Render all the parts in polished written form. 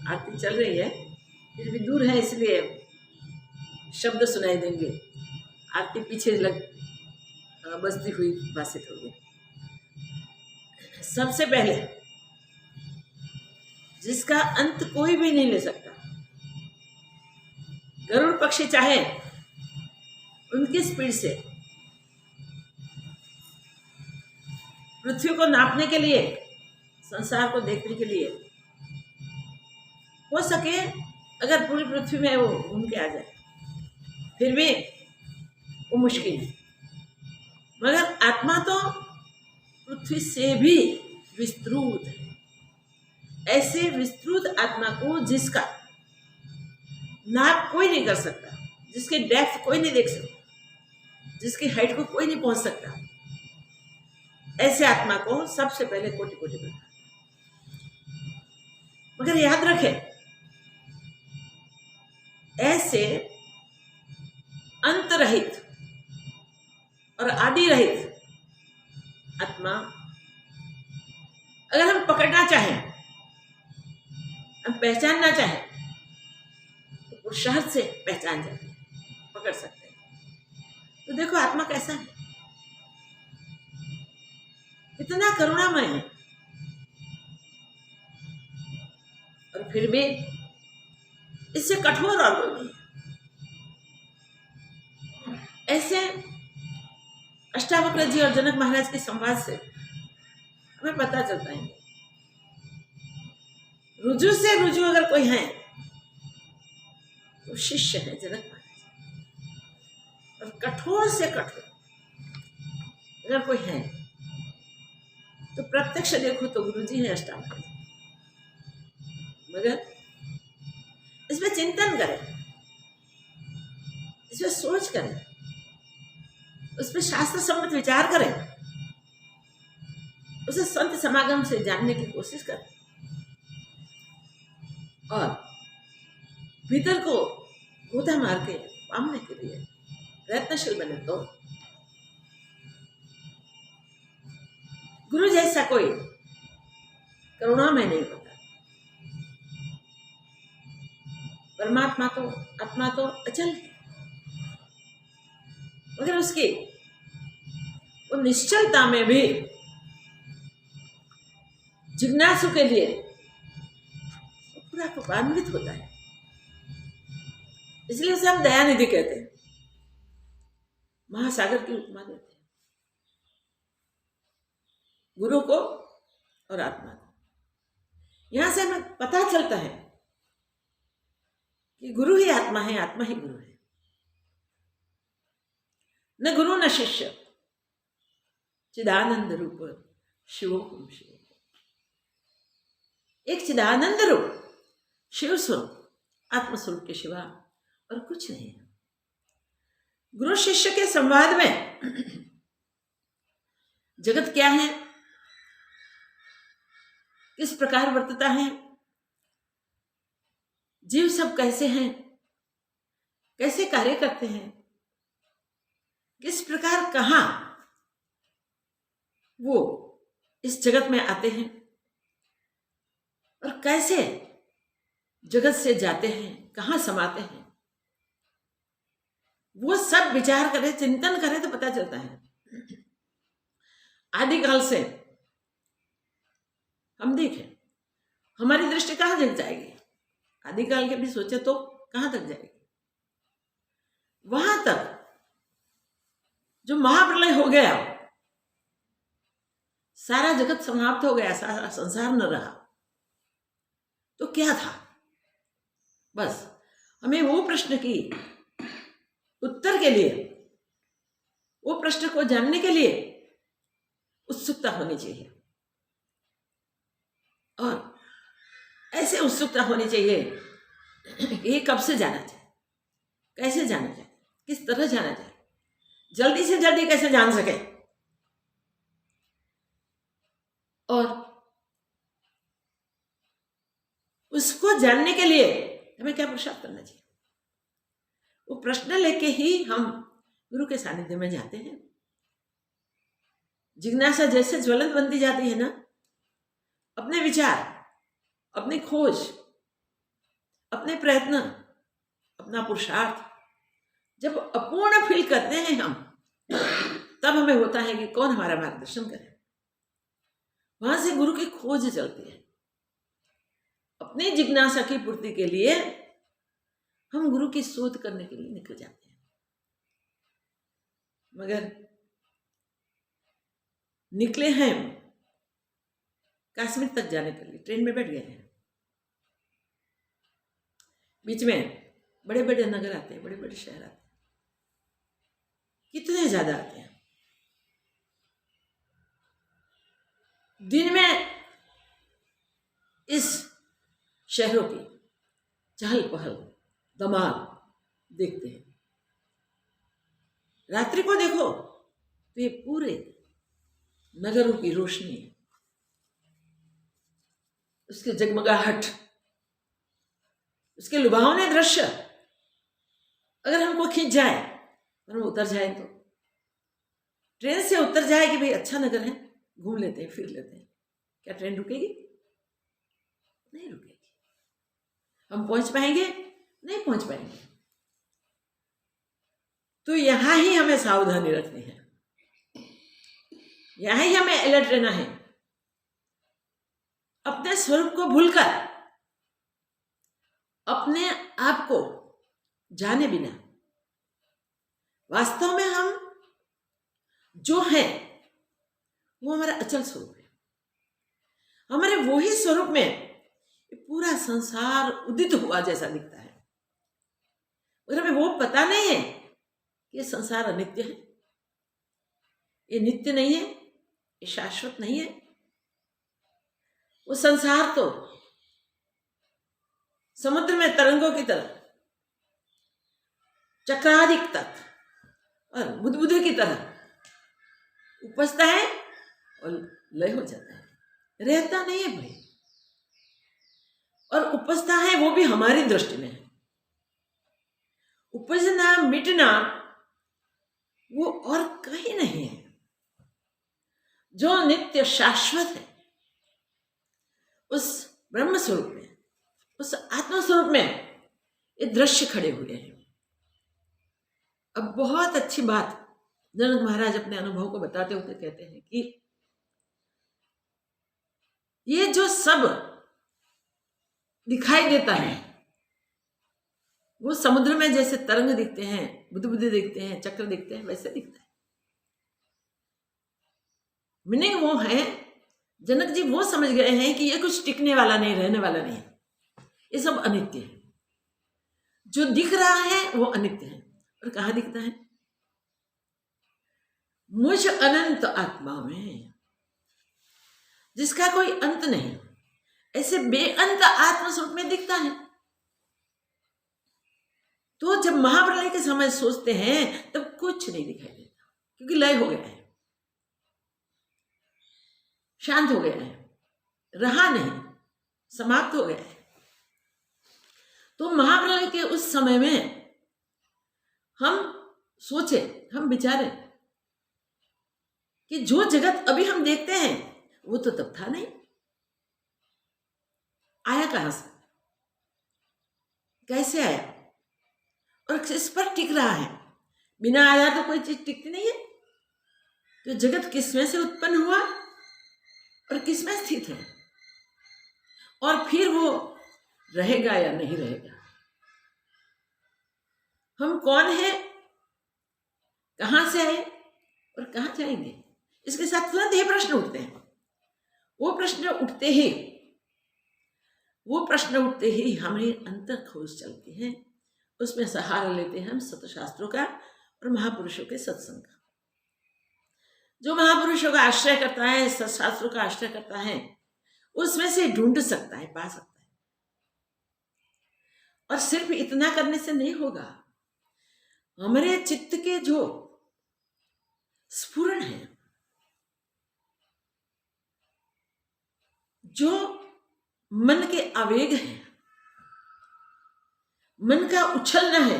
आरती चल रही है, फिर भी दूर है इसलिए शब्द सुनाई देंगे। आरती पीछे बजती हुई भाषित होगी। सबसे पहले जिसका अंत कोई भी नहीं ले सकता, गरुड़ पक्षी चाहे उनकी स्पीड से पृथ्वी को नापने के लिए, संसार को देखने के लिए, हो सके अगर पूरी पृथ्वी में वो घूम के आ जाए, फिर भी वो मुश्किल है। मगर आत्मा तो पृथ्वी से भी विस्तृत है। ऐसे विस्तृत आत्मा को जिसका नाप कोई नहीं कर सकता, जिसके डेप्थ कोई नहीं देख सकता, जिसकी हाइट को कोई नहीं पहुंच सकता, ऐसे आत्मा को सबसे पहले कोटि कोटि प्रणाम। मगर याद रखें, ऐसे अंत रहित और आदि रहित आत्मा अगर हम पकड़ना चाहें, हम पहचानना चाहें, तो पुरुषार्थ से पहचान जाते हैं, पकड़ सकते हैं। तो देखो आत्मा कैसा है, कितना करुणामय है, और फिर भी इससे कठोर और कोई नहीं। ऐसे अष्टावक्र जी और जनक महाराज के संवाद से हमें पता चलता है, रुजु से रुजु अगर कोई है तो शिष्य है जनक महाराज, और कठोर से कठोर अगर कोई है तो प्रत्यक्ष देखो तो गुरु जी है अष्टावक्र जी। मगर इसमें चिंतन करें, इसमें सोच करें, उस पर शास्त्र सम्मत विचार करें, उसे संत समागम से जानने की कोशिश करें, और भीतर को गोता मार के पाने के लिए प्रयत्नशील बने तो गुरु जैसा कोई करुणामय नहीं होता। परमात्मा तो, आत्मा तो अचल है, मगर उसकी वो निश्चलता में भी जिज्ञासु के लिए पूरा कृपान्वित होता है। इसलिए उसे हम दयानिधि कहते हैं, महासागर की उपमा देते हैं गुरु को और आत्मा को। यहां से हमें पता चलता है कि गुरु ही आत्मा है, आत्मा ही गुरु है। न गुरु न शिष्य, चिदानंद रूप शिवोहम शिव। एक चिदानंद रूप शिव स्वरूप, आत्मस्वरूप के सिवा और कुछ नहीं है। गुरु शिष्य के संवाद में जगत क्या है, किस प्रकार वर्तता है, जीव सब कैसे हैं, कैसे कार्य करते हैं, किस प्रकार कहां वो इस जगत में आते हैं, और कैसे जगत से जाते हैं, कहां समाते हैं, वो सब विचार करें, चिंतन करें तो पता चलता है। आदिकाल से हम देखें, हमारी दृष्टि कहां तक जाएगी, आदिकाल के भी सोचे तो कहां तक जाएगी, वहां तक जो महाप्रलय हो गया, सारा जगत समाप्त हो गया, सारा संसार न रहा, तो क्या था। बस हमें वो प्रश्न की उत्तर के लिए, वो प्रश्न को जानने के लिए उत्सुकता होनी चाहिए, और ऐसे उत्सुकता होनी चाहिए कि ये कब से जाना चाहिए, कैसे जाना चाहिए, किस तरह जाना चाहिए, जल्दी से जल्दी कैसे जान सके, और उसको जानने के लिए हमें क्या पुरुषार्थ करना चाहिए। वो प्रश्न लेके ही हम गुरु के सानिध्य में जाते हैं। जिज्ञासा जैसे ज्वलंत बनती जाती है ना, अपने विचार, अपनी खोज, अपने प्रयत्न, अपना पुरुषार्थ जब अपूर्ण फील करते हैं हम, तब हमें होता है कि कौन हमारा मार्गदर्शन करे। वहां से गुरु की खोज चलती है। अपनी जिज्ञासा की पूर्ति के लिए हम गुरु की शोध करने के लिए निकल जाते हैं। मगर निकले हैं कश्मीर तक जाने के लिए, ट्रेन में बैठ गए हैं, बीच में बड़े बड़े नगर आते हैं, बड़े बड़े शहर आते हैं, कितने ज्यादा आते हैं। दिन में इस शहरों की चहल पहल धमाल देखते हैं, रात्रि को देखो तो ये पूरे नगरों की रोशनी, उसकी जगमगाहट, उसके लुभावने दृश्य अगर हमको खींच जाए और हम उतर जाए, तो ट्रेन से उतर जाए कि भाई अच्छा नगर है, घूम लेते हैं, फिर लेते हैं, क्या ट्रेन रुकेगी? नहीं रुकेगी। हम पहुंच पाएंगे? नहीं पहुंच पाएंगे। तो यहां ही हमें सावधानी रखनी है, यहां ही हमें अलर्ट रहना है। अपने स्वरूप को भूलकर, अपने आप को जाने बिना, वास्तव में हम जो हैं वो हमारा अचल स्वरूप है। हमारे वही स्वरूप में पूरा संसार उदित हुआ जैसा दिखता है, मगर हमें वो पता नहीं है कि ये संसार अनित्य है, ये नित्य नहीं है, ये शाश्वत नहीं है। वो संसार तो समुद्र में तरंगों की तरह चक्राधिक तक और बुदबुदे की तरह उपजता है और लय हो जाता है, रहता नहीं है भाई। और उपजता है वो भी हमारी दृष्टि में है। उपजना मिटना वो और कहीं नहीं है। जो नित्य शाश्वत है, उस ब्रह्म स्वरूप में, उस आत्म स्वरूप में ये दृश्य खड़े हुए हैं। अब बहुत अच्छी बात जनक महाराज अपने अनुभव को बताते हुए कहते हैं कि ये जो सब दिखाई देता है वो समुद्र में जैसे तरंग दिखते हैं, बुदबुदे दिखते हैं, चक्र दिखते हैं, वैसे दिखता है। मीनिंग वो है, जनक जी वो समझ गए हैं कि ये कुछ टिकने वाला नहीं, रहने वाला नहीं है, ये सब अनित्य है। जो दिख रहा है वो अनित्य है। और कहाँ दिखता है? मुझ अनंत आत्मा में, जिसका कोई अंत नहीं, ऐसे बेअंत आत्म स्वरूप में दिखता है। तो जब महाप्रलय के समय सोचते हैं तब कुछ नहीं दिखाई देता, क्योंकि लय हो गया है, शांत हो गया है, रहा नहीं, समाप्त हो गया है। तो महाप्रलय के उस समय में हम सोचे, हम विचारे कि जो जगत अभी हम देखते हैं वो तो तब था नहीं, आया कहां से, कैसे आया और किस पर टिक रहा है? बिना आया तो कोई चीज टिकती नहीं है। तो जगत किसमें से उत्पन्न हुआ और किसमें स्थित है, और फिर वो रहेगा या नहीं रहेगा? हम कौन है, कहां से आए और कहां जाएंगे? इसके साथ तुरंत ये प्रश्न उठते हैं। वो प्रश्न उठते ही हमें अंतर खोज चलती है। उसमें सहारा लेते हैं हम सतशास्त्रों का और महापुरुषों के सत्संग का। जो महापुरुषों का आश्रय करता है, सत्शास्त्रों का आश्रय करता है, उसमें से ढूंढ सकता है, पा सकता है। और सिर्फ इतना करने से नहीं होगा। हमारे चित्त के जो स्फुरण है, जो मन के आवेग है, मन का उछलना है,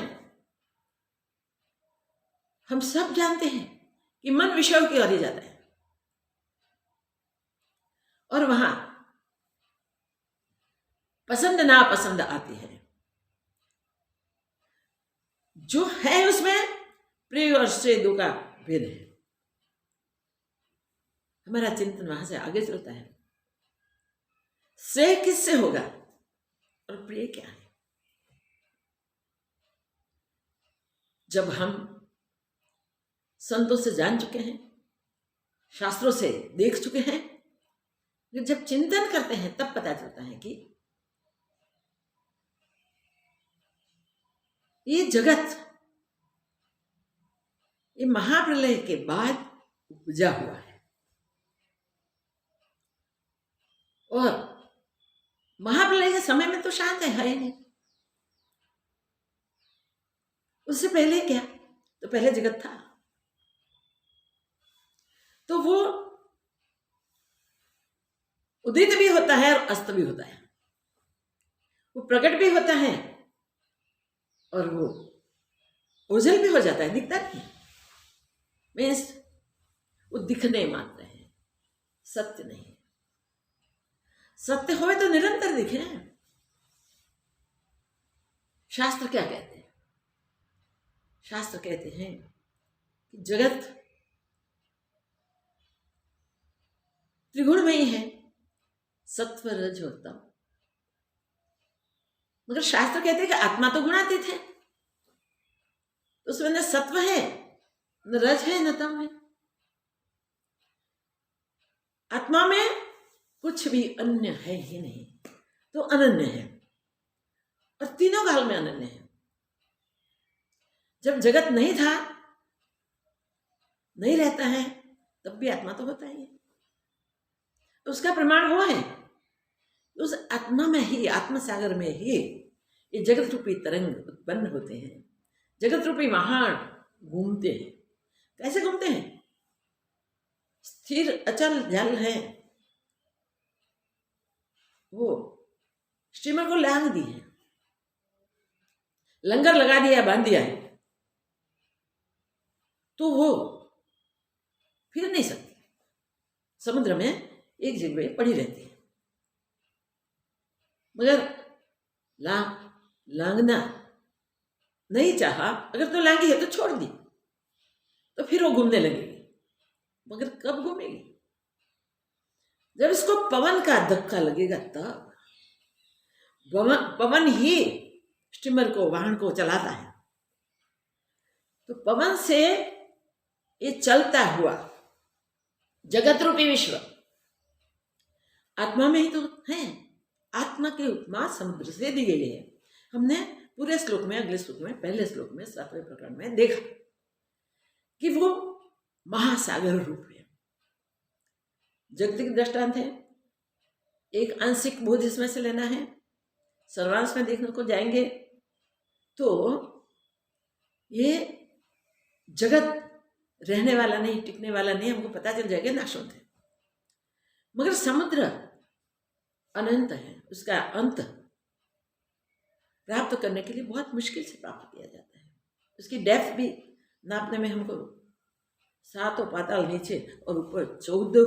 हम सब जानते हैं कि मन विषयों की ओर ही जाता है और वहां पसंद नापसंद आती है। जो है उसमें प्रिय और श्रेय दो का भेद है। हमारा चिंतन वहां से आगे चलता है। श्रेय किससे होगा और प्रिय क्या है? जब हम संतों से जान चुके हैं, शास्त्रों से देख चुके हैं, जब चिंतन करते हैं तब पता चलता है कि ये जगत ये महाप्रलय के बाद उपजा हुआ है और महाप्रलय के समय में तो शांत है ही नहीं। उससे पहले क्या? तो पहले जगत था, तो वो उदित भी होता है और अस्त भी होता है, वो प्रकट भी होता है और वो ओझल भी हो जाता है, दिखता नहीं। मीन्स वो दिखने मात्र है, सत्य नहीं। सत्य होए तो निरंतर दिखे। शास्त्र क्या कहते हैं? शास्त्र कहते हैं कि जगत त्रिगुणमयी है, सत्व रज और तम। मगर शास्त्र कहते हैं कि आत्मा तो गुणातीत है, तो उसमें न सत्व है, न रज है, न तम है। आत्मा में कुछ भी अन्य है ही नहीं, तो अनन्य है और तीनों काल में अनन्य है। जब जगत नहीं था, नहीं रहता है, तब भी आत्मा तो होता ही है। उसका प्रमाण वो है, उस आत्मा में ही, आत्म सागर में ही ये जगत रूपी तरंग उत्पन्न होते हैं। जगत रूपी वाहन घूमते हैं। कैसे घूमते हैं? स्थिर अचल जल है, वो स्टीमर को लांग दी है, लंगर लगा दिया, बांध दिया है, तो वो फिर नहीं सकती, समुद्र में एक जगह पड़ी रहती है। मगर लांगना नहीं चाहा, अगर तो लांगी है तो छोड़ दी, तो फिर वो घूमने लगेगी। मगर कब घूमेगी? जब इसको पवन का धक्का लगेगा तब। पवन ही स्टीमर को, वाहन को चलाता है। तो पवन से ये चलता हुआ जगत रूपी विश्व आत्मा में ही तो है। आत्मा की उपमा समुद्र से दी गई है। हमने पूरे श्लोक में, अगले श्लोक में, पहले श्लोक में, 7वें प्रकरण में देखा कि वो महासागर रूप है। जगतिक दृष्टांत है, एक आंशिक बोध इसमें से लेना है। सर्वांश में देखने को जाएंगे तो ये जगत रहने वाला नहीं, टिकने वाला नहीं, हमको पता चल जाएगा, नाशवंत है। मगर समुद्र अनंत है, उसका अंत प्राप्त करने के लिए बहुत मुश्किल से प्राप्त किया जाता है। उसकी डेप्थ भी नापने में हमको 7 पाताल नीचे और ऊपर 14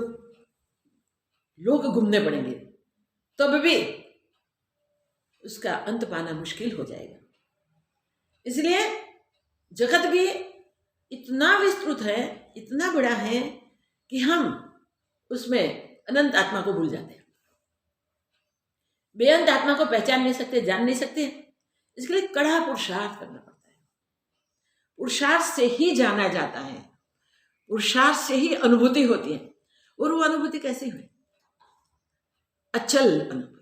लोग घूमने पड़ेंगे, तब भी उसका अंत पाना मुश्किल हो जाएगा। इसलिए जगत भी इतना विस्तृत है, इतना बड़ा है कि हम उसमें अनंत आत्मा को भूल जाते हैं। बेअंत आत्मा को पहचान नहीं सकते, जान नहीं सकते। इसके लिए कड़ा पुरुषार्थ करना पड़ता है। पुरुषार्थ से ही जाना जाता है, पुरुषार्थ से ही अनुभूति होती है। और वो अनुभूति कैसी हुई? अचल अनुभूति।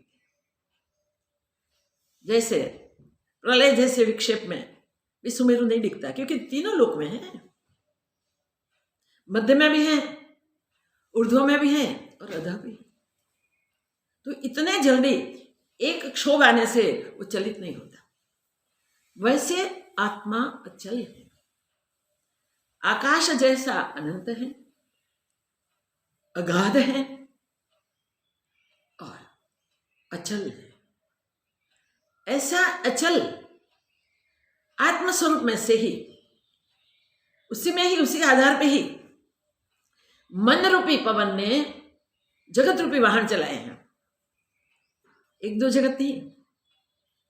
जैसे प्रलय जैसे विक्षेप में विश्वमेरु नहीं दिखता, क्योंकि तीनों लोक में है, मध्य में भी है, ऊर्ध्व में भी है और अधः भी है। तो इतने जल्दी एक क्षोभ आने से वो चलित नहीं होता। वैसे आत्मा अचल है, आकाश जैसा अनंत है, अगाध है और अचल है। ऐसा अचल आत्मस्वरूप में से ही, उसी में ही, उसी आधार पे ही मन रूपी पवन ने जगत रूपी वाहन चलाए हैं। 1-2 जगत नहीं,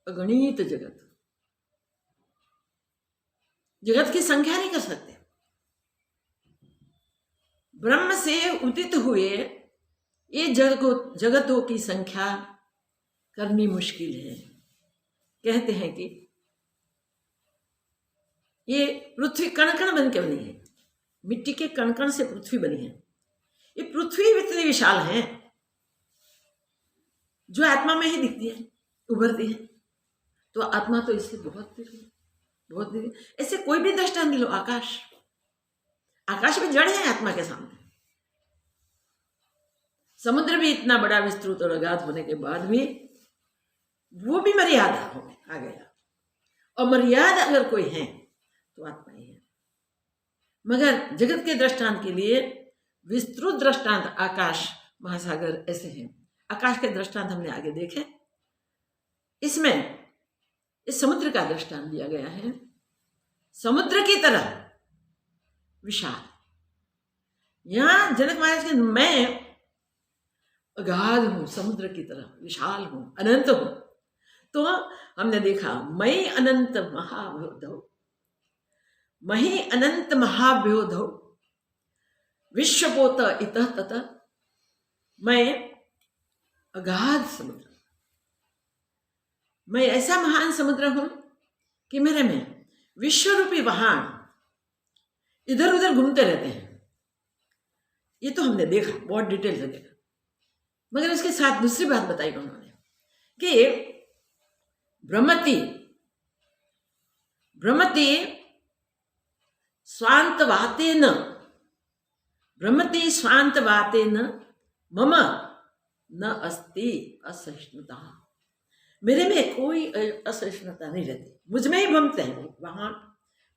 अगणित जगत। जगत की संख्या नहीं कर सकते। ब्रह्म से उदित हुए ये जगतों की संख्या करनी मुश्किल है। कहते हैं कि ये पृथ्वी कण कण बन के बनी है, मिट्टी के कण कण से पृथ्वी बनी है। ये पृथ्वी इतनी विशाल है जो आत्मा में ही दिखती है, उभरती है। तो आत्मा तो इससे बहुत बहुत दूर। ऐसे कोई भी दृष्टांत लो, आकाश में जड़ है आत्मा के सामने। समुद्र भी इतना बड़ा विस्तृत और अगाध होने के बाद भी वो भी मर्यादा आ गया, और मर्यादा अगर कोई है तो आत्मा ही है। मगर जगत के दृष्टांत के लिए विस्तृत दृष्टांत आकाश महासागर ऐसे हैं। आकाश के दृष्टांत हमने आगे देखे। इसमें इस समुद्र का दृष्टांत दिया गया है, समुद्र की तरह विशाल। यहां जनक महाराज के मैं अगाध हूं, समुद्र की तरह विशाल हूं, अनंत हूं। तो हमने देखा मई अनंत महाभ्योधौ, मही अनंत महाभ्योधौ विश्वपोत इतः ततः। मैं अगाध समुद्र, मैं ऐसा महान समुद्र हूं कि मेरे में विश्व रूपी वाहन इधर उधर घूमते रहते हैं। ये तो हमने देखा, बहुत डिटेल से देखा। मगर इसके साथ दूसरी बात बताई उन्होंने कि भ्रमति स्वांतवातेन मम न अस्ति असहिष्णुता। मेरे में कोई असहिष्णुता नहीं रहती, मुझ में ही भ्रमते हैं वाहन,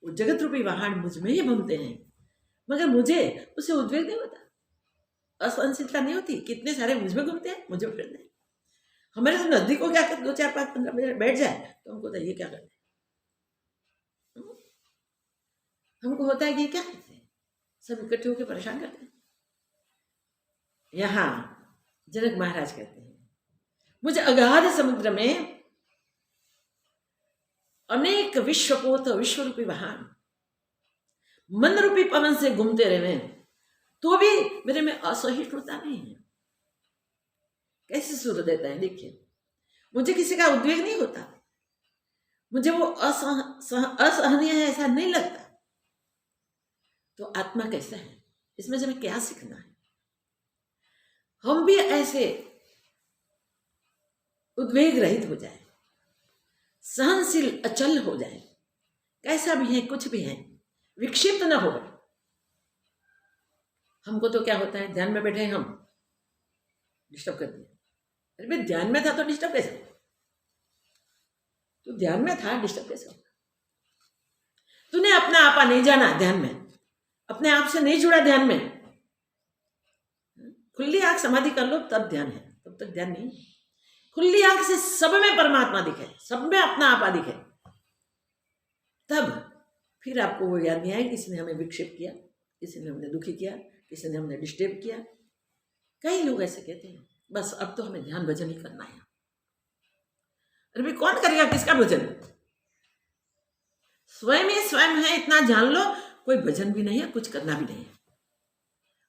वो जगत रूपी वाहन मुझ में ही भ्रमते हैं। मगर मुझे उससे उद्वेग नहीं होता, असहनशीलता नहीं होती। कितने सारे मुझ में घूमते हैं, मुझे फिरते हैं। हमारे तो नजदीक हो गया, 2 4 5 15 मिनट बैठ जाए तो हमको ये क्या करते हैं, हमको होता है कि ये क्या करते हैं, सब इकट्ठे होकर परेशान करते हैं। यहाँ जनक महाराज कहते हैं मुझे अगाध समुद्र में अनेक विश्वपोत विश्वरूपी वाहन मन रूपी पवन से घूमते रहे तो भी मेरे में असहिष्णुता नहीं है। कैसे सूर्य देता है, देखिए, मुझे किसी का उद्वेग नहीं होता, मुझे वो असहनीय है ऐसा नहीं लगता। तो आत्मा कैसा है, इसमें से हमें क्या सीखना है? हम भी ऐसे उद्वेग रहित हो जाए, सहनशील अचल हो जाए, कैसा भी है, कुछ भी है, विक्षिप्त न हो। हमको तो क्या होता है, ध्यान में बैठे हम, डिस्टर्ब कर दिया। अरे भाई ध्यान में था तो डिस्टर्ब कैसे? तो ध्यान में था, डिस्टर्ब कैसे होगा? तूने अपना आपा नहीं जाना ध्यान में, अपने आप से नहीं जुड़ा ध्यान में। खुली आंख समाधि कर लो तब ध्यान है, तब तक ध्यान नहीं। खुली आंख से सब में परमात्मा दिखे, सब में अपना आपा दिखे, तब फिर आपको वो याद नहीं आए किसी ने हमें विक्षेप किया, किसी ने हमने दुखी किया, किसी ने हमने डिस्टर्ब किया। कई लोग ऐसे कहते हैं बस अब तो हमें ध्यान भजन ही करना है। अरे भाई कौन करेगा, किसका भजन? स्वयं ही स्वयं है, इतना जान लो। कोई भजन भी नहीं है, कुछ करना भी नहीं है।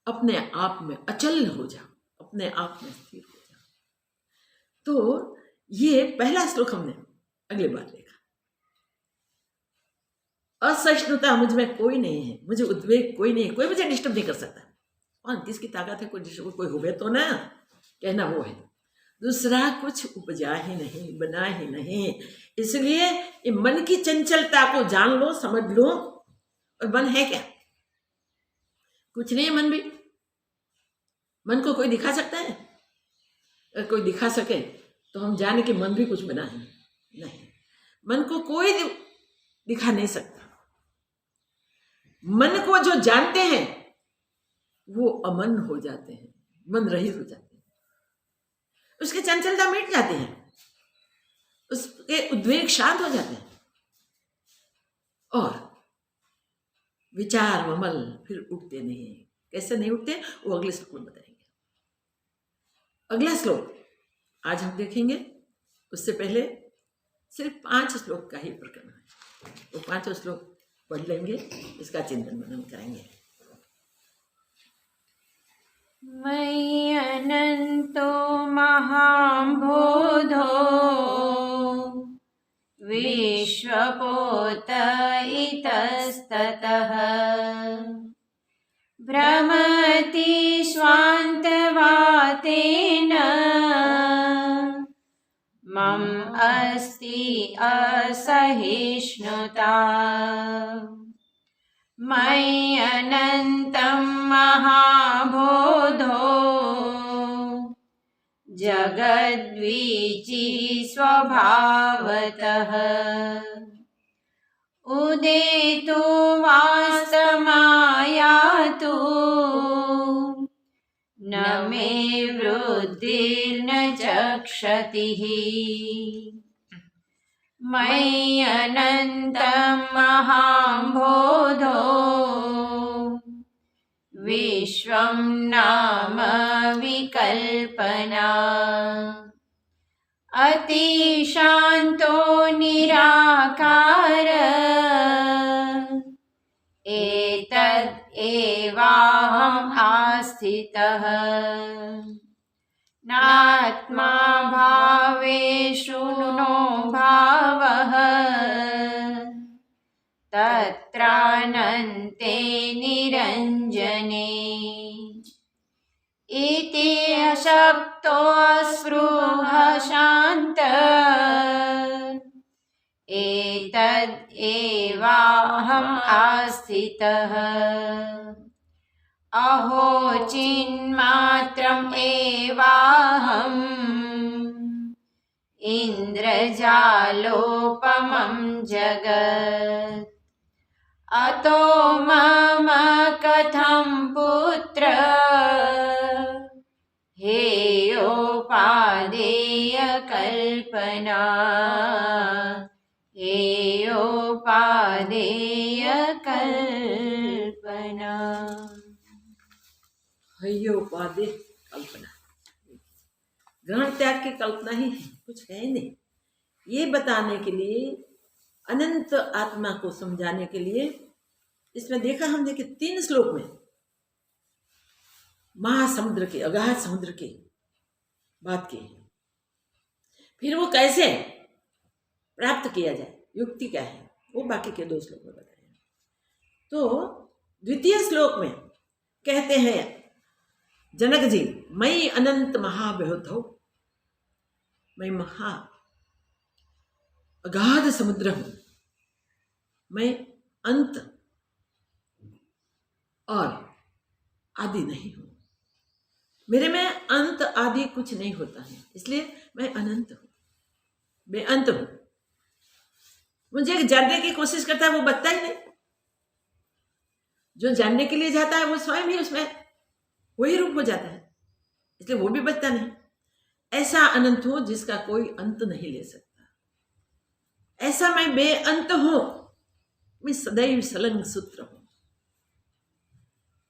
अपने आप में अचल हो जाओ, अपने आप में स्थिर हो जाओ। तो ये पहला श्लोक हमने अगली बार देखा। असहिष्णुता मुझ में कोई नहीं है, मुझे उद्वेग कोई नहीं है, कोई मुझे डिस्टर्ब नहीं कर सकता। और किसकी ताकत है, कोई हुए तो ना, कहना वो है। दूसरा कुछ उपजा ही नहीं, बना ही नहीं। इसलिए ये मन की चंचलता को जान लो, समझ लो। और मन है क्या? कुछ नहीं है मन भी। मन को कोई दिखा सकता है? अगर कोई दिखा सके तो हम जाने कि मन भी कुछ बना है। नहीं, मन को कोई दिखा नहीं सकता। मन को जो जानते हैं वो अमन हो जाते हैं, मन रहित हो जाते हैं, उसकी चंचलता मिट जाती है, उसके उद्वेग शांत हो जाते हैं, और विचार ममल फिर उठते नहीं। कैसे नहीं उठते वो अगले श्लोक में बताएंगे। अगला श्लोक आज हम देखेंगे, उससे पहले सिर्फ 5 श्लोक का ही प्रकरण है। तो 5 श्लोक पढ़ लेंगे, इसका चिंतन मनन करेंगे। मयि अनन्तो महाम्बोधो विश्वपोत इतस्ततः भ्रमति स्वान्तवातेन मम अस्ति असहिष्णुता। मयि अनन्तं महाबोधो जगद्वीची स्वभावतः उदेतो वास्तमायातु न मे वृद्धिर्न च क्षतिः। मयि अनन्तं महाम्बोधो विश्वं नाम विकल्पना अतिशान्तो निराकार एतद् एवाहम् आस्थितः। नात्मा भावेषु नो भावः तत्रानन्ते निरञ्जने इति अशक्तो स्पृह शान्त एतद् एवाहम् आस्थितः। अहो चिन्मात्रम् एवाहम् इन्द्रजालोपमं जगत् अतो मम कथं पुत्र हेयोपादेय कल्पना हेयोपादेय कल्पना। हेयोपादेय कल्पना, ग्रहण त्याग की कल्पना ही है, कुछ है ही नहीं। ये बताने के लिए, अनंत आत्मा को समझाने के लिए इसमें देखा हमने कि 3 श्लोक में महासमुद्र के, अगाध समुद्र की बात की। फिर वो कैसे प्राप्त किया जाए, युक्ति क्या है, वो बाकी के 2 श्लोक में बताया। तो द्वितीय श्लोक में कहते हैं जनक जी, मैं अनंत महाबोधो, मैं महा अगाध समुद्र हूं, मैं अंत और आदि नहीं हूं, मेरे में अंत आदि कुछ नहीं होता है, इसलिए मैं अनंत हूं, बेअंत हूं। मुझे जानने की कोशिश करता है वो बचता ही नहीं, जो जानने के लिए जाता है वो स्वयं ही उसमें वही रूप हो जाता है, इसलिए वो भी बचता नहीं। ऐसा अनंत हो जिसका कोई अंत नहीं ले सकता, ऐसा मैं बेअंत हूं, मैं सदैव सलंग सूत्र हूं।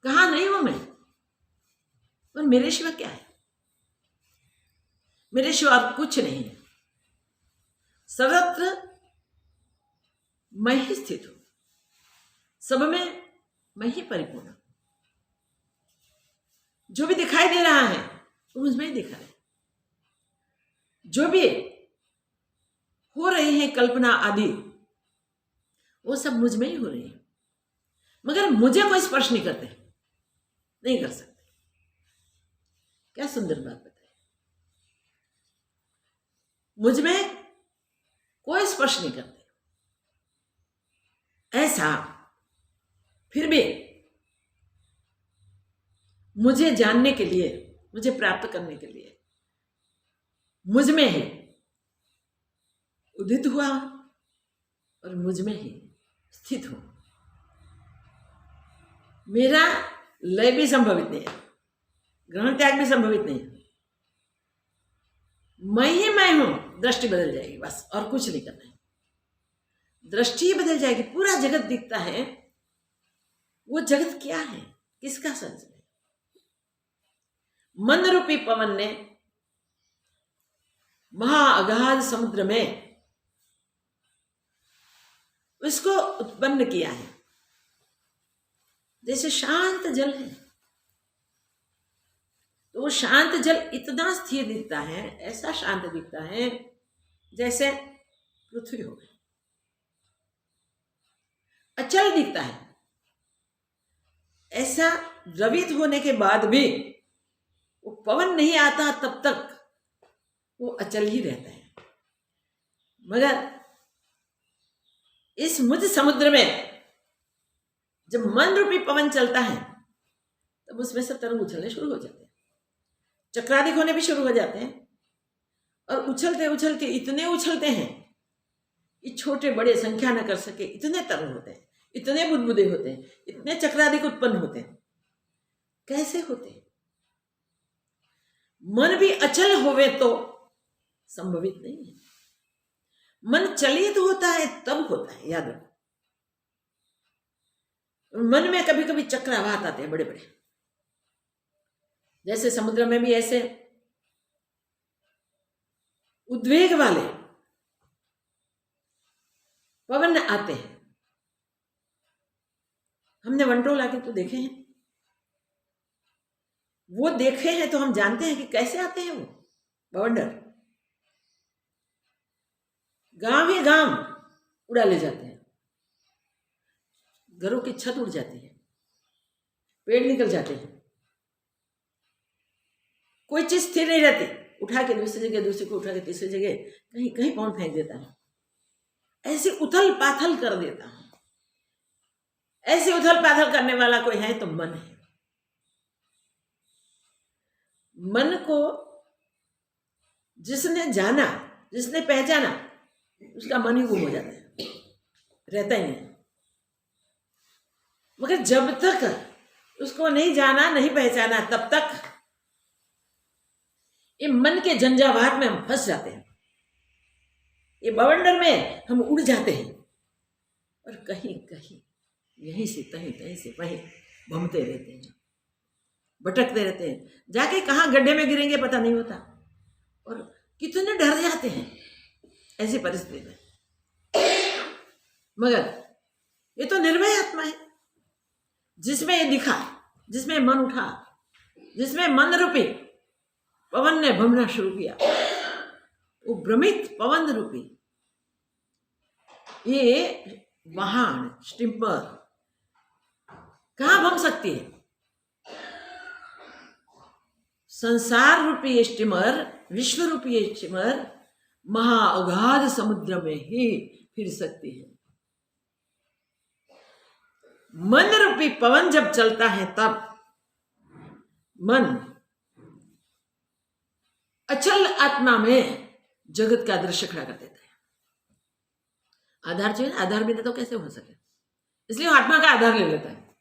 कहा नहीं हूं मैं, और मेरे सिवा क्या है, मेरे सिवा कुछ नहीं है, सर्वत्र मैं ही स्थित हूं, सब में मैं ही परिपूर्ण हूं। जो भी दिखाई दे रहा है वो मुझमें ही दिखा रहा है, जो भी हो रही है कल्पना आदि वो सब मुझ में ही हो रही है, मगर मुझे कोई स्पर्श नहीं करते, नहीं कर सकते। क्या सुंदर बात बताई, मुझ में कोई स्पर्श नहीं करते। ऐसा फिर भी मुझे जानने के लिए, मुझे प्राप्त करने के लिए मुझ में ही उदित हुआ और मुझ में ही स्थित हूं। मेरा लय भी संभवित नहीं है, ग्रहण त्याग भी संभवित नहीं है, मैं ही मैं हूं। दृष्टि बदल जाएगी बस, और कुछ नहीं करना है, दृष्टि ही बदल जाएगी। पूरा जगत दिखता है, वो जगत क्या है, किसका संचय है? मन रूपी पवन ने महा अगाध समुद्र में उसको उत्पन्न किया है। जैसे शांत जल है, तो वो शांत जल इतना स्थिर दिखता है, ऐसा शांत दिखता है जैसे पृथ्वी हो गई, अचल दिखता है। ऐसा द्रवित होने के बाद भी वो पवन नहीं आता तब तक वो अचल ही रहता है। मगर इस मुझ समुद्र में जब मन रूपी पवन चलता है तब उसमें से तरंग उछलने शुरू हो जाते हैं, चक्रादिक होने भी शुरू हो जाते हैं, और उछलते उछलते इतने उछलते हैं कि छोटे बड़े संख्या न कर सके इतने तरंग होते हैं, इतने बुदबुदे होते हैं, इतने चक्रादिक उत्पन्न होते हैं। कैसे होते हैं? मन भी अचल होवे तो संभवित नहीं है। मन चलित होता है तब होता है, याद रखो। मन में कभी कभी चक्रवात आते हैं बड़े बड़े, जैसे समुद्र में भी ऐसे उद्वेग वाले पवन आते हैं। हमने वंटोल आके तो देखे हैं, वो देखे हैं तो हम जानते हैं कि कैसे आते हैं वो बवंडर। गांव ही गांव उड़ा ले जाते हैं, घरों की छत उड़ जाती है, पेड़ निकल जाते हैं, कोई चीज स्थिर नहीं रहती, उठा के दूसरी जगह, दूसरी को उठा के तीसरी जगह, कहीं कहीं पाँव फेंक देता है। ऐसे उथल पाथल कर देता है। ऐसे उथल पाथल करने वाला कोई है तो मन है। मन को जिसने जाना, जिसने पहचाना, उसका मन ही गुम हो जाता है, रहता ही नहीं। मगर जब तक उसको नहीं जाना, नहीं पहचाना, तब तक ये मन के झंझावात में हम फंस जाते हैं। ये बवंडर में हम उड़ जाते हैं और कहीं कहीं यहीं से कहीं, कहीं से वहीं घूमते रहते हैं, भटकते रहते हैं। जाके कहाँ गड्ढे में गिरेंगे पता नहीं होता, और कितने डर जाते हैं ऐसी परिस्थिति में। मगर ये तो निर्भय आत्मा है, जिसमें ये दिखा, जिसमें मन उठा, जिसमें मन रूपी पवन ने भ्रमना शुरू किया, वो भ्रमित पवन रूपी ये वाहन स्टिम्पर कहाँ भम सकती है? संसार रूपी ये स्टीमर, विश्व रूपी ये स्टीमर महाअगाध समुद्र में ही फिर सकती है। मन रूपी पवन जब चलता है तब मन अचल आत्मा में जगत का दृश्य खड़ा कर देता है। आधार चाहिए, आधार बिना तो कैसे हो सके, इसलिए वो आत्मा का आधार ले लेता है,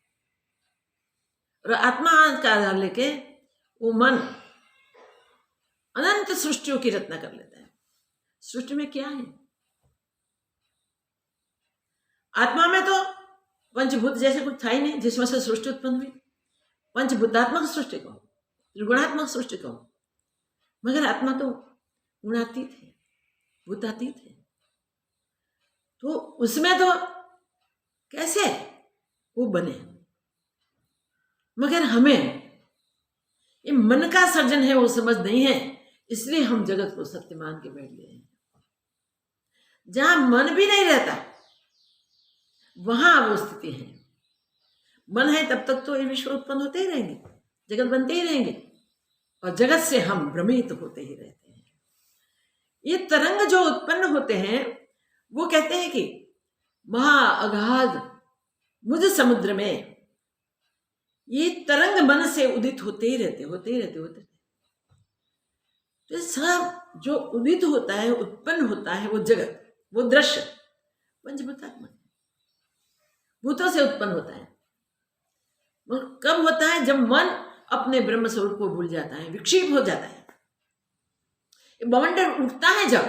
और आत्मा का आधार लेके वो मन अनंत सृष्टियों की रचना कर लेता है। सृष्टि में क्या है? आत्मा में तो पंचभूत जैसे कुछ था ही नहीं जिसमें से सृष्टि उत्पन्न हुई। पंचभूतात्मक सृष्टि कहो, त्रिगुणात्मक सृष्टि कहो, मगर आत्मा तो गुणातीत है, भूतातीत है, तो उसमें तो कैसे वो बने? मगर हमें ये मन का सर्जन है वो समझ नहीं है, इसलिए हम जगत को सत्य मान के बैठ गए हैं। जहां मन भी नहीं रहता वहां वो स्थिति है। मन है तब तक तो ये विश्व उत्पन्न होते ही रहेंगे, जगत बनते ही रहेंगे, और जगत से हम भ्रमित होते ही रहते हैं। ये तरंग जो उत्पन्न होते हैं वो कहते हैं कि महाअगाध मुझ समुद्र में ये तरंग मन से उदित होते ही रहते, होते ही रहते, होते रहते। तो सब जो उदित होता है, उत्पन्न होता है, वो जगत, वो दृश्य पंचभूतात्मक भूतों से उत्पन्न होता है। कब होता है? जब मन अपने ब्रह्म स्वरूप को भूल जाता है, विक्षिप्त हो जाता है। बवंडर उठता है जब,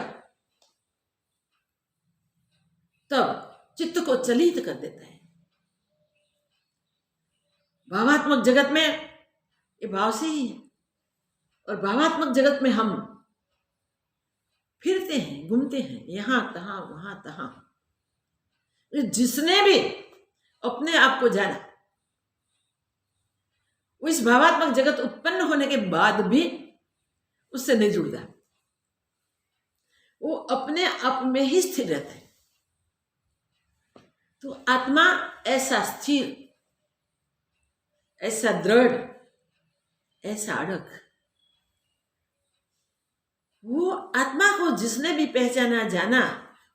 तब चित्त को चलित कर देता है। भावात्मक जगत में ये भाव से ही है, और भावात्मक जगत में हम फिरते हैं, घूमते हैं, यहां तहां वहां तहां। जिसने भी अपने आप को जाना, वो इस भावात्मक जगत उत्पन्न होने के बाद भी उससे नहीं जुड़ता, वो अपने आप में ही स्थिर रहता है। तो आत्मा ऐसा स्थिर, ऐसा दृढ़, ऐसा अड़ग, वो आत्मा को जिसने भी पहचाना जाना,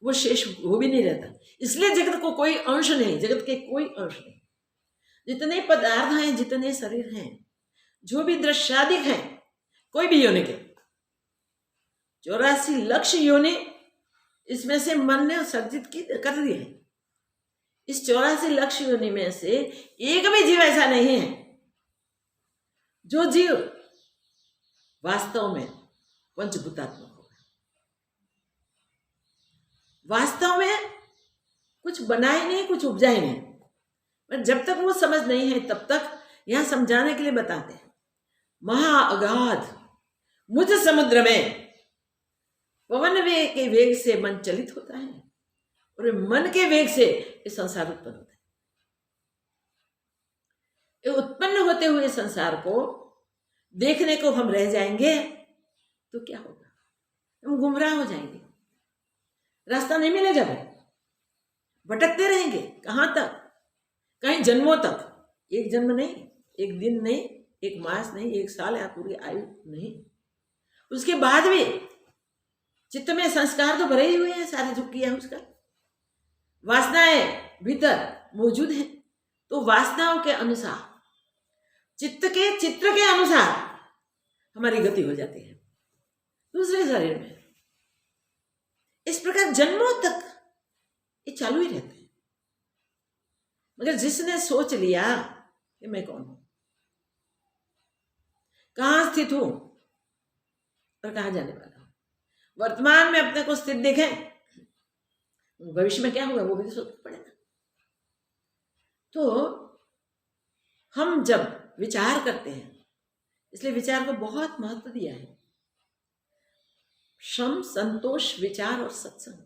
वो शेष वो भी नहीं रहता। इसलिए जगत को कोई अंश नहीं, जगत के कोई अंश नहीं। जितने पदार्थ हैं, जितने शरीर हैं, जो भी दृश्यादिक हैं, कोई भी योनि के 84 लक्ष योनि इसमें से मन ने सर्जित की कर दी है। इस 84 लक्ष योनि में से एक भी जीव ऐसा नहीं है जो जीव वास्तव में पंचभूतात्मक होगा। वास्तव में कुछ बना ही नहीं, कुछ उपजा ही नहीं। पर जब तक वो समझ नहीं है तब तक यहां समझाने के लिए बताते हैं। महा अगाध मुझ समुद्र में पवन वेग के वेग से मन चलित होता है और मन के वेग से ये संसार उत्पन्न होता है। ये उत्पन्न होते हुए संसार को देखने को हम रह जाएंगे तो क्या होगा? हम गुमराह हो जाएंगे, रास्ता नहीं मिलेगा, भटकते रहेंगे। कहां तक? कहीं जन्मों तक। एक जन्म नहीं, एक दिन नहीं, एक मास नहीं, एक साल या पूरी आयु नहीं। उसके बाद भी चित्त में संस्कार तो भरे ही हुए हैं, सारे जो किया है उसका, वासनाएं भीतर मौजूद है। तो वासनाओं के अनुसार, चित्त के चित्र के अनुसार हमारी गति हो जाती है दूसरे शरीर में। इस प्रकार जन्मों तक ये चालू ही रहते हैं। मगर जिसने सोच लिया कि मैं कौन हूं, कहां स्थित हूं और कहां जाने वाला हूं, वर्तमान में अपने को स्थित देखें, भविष्य में क्या होगा वो भी सोचना पड़ेगा। तो हम जब विचार करते हैं, इसलिए विचार को बहुत महत्व दिया है। श्रम, संतोष, विचार और सत्संग,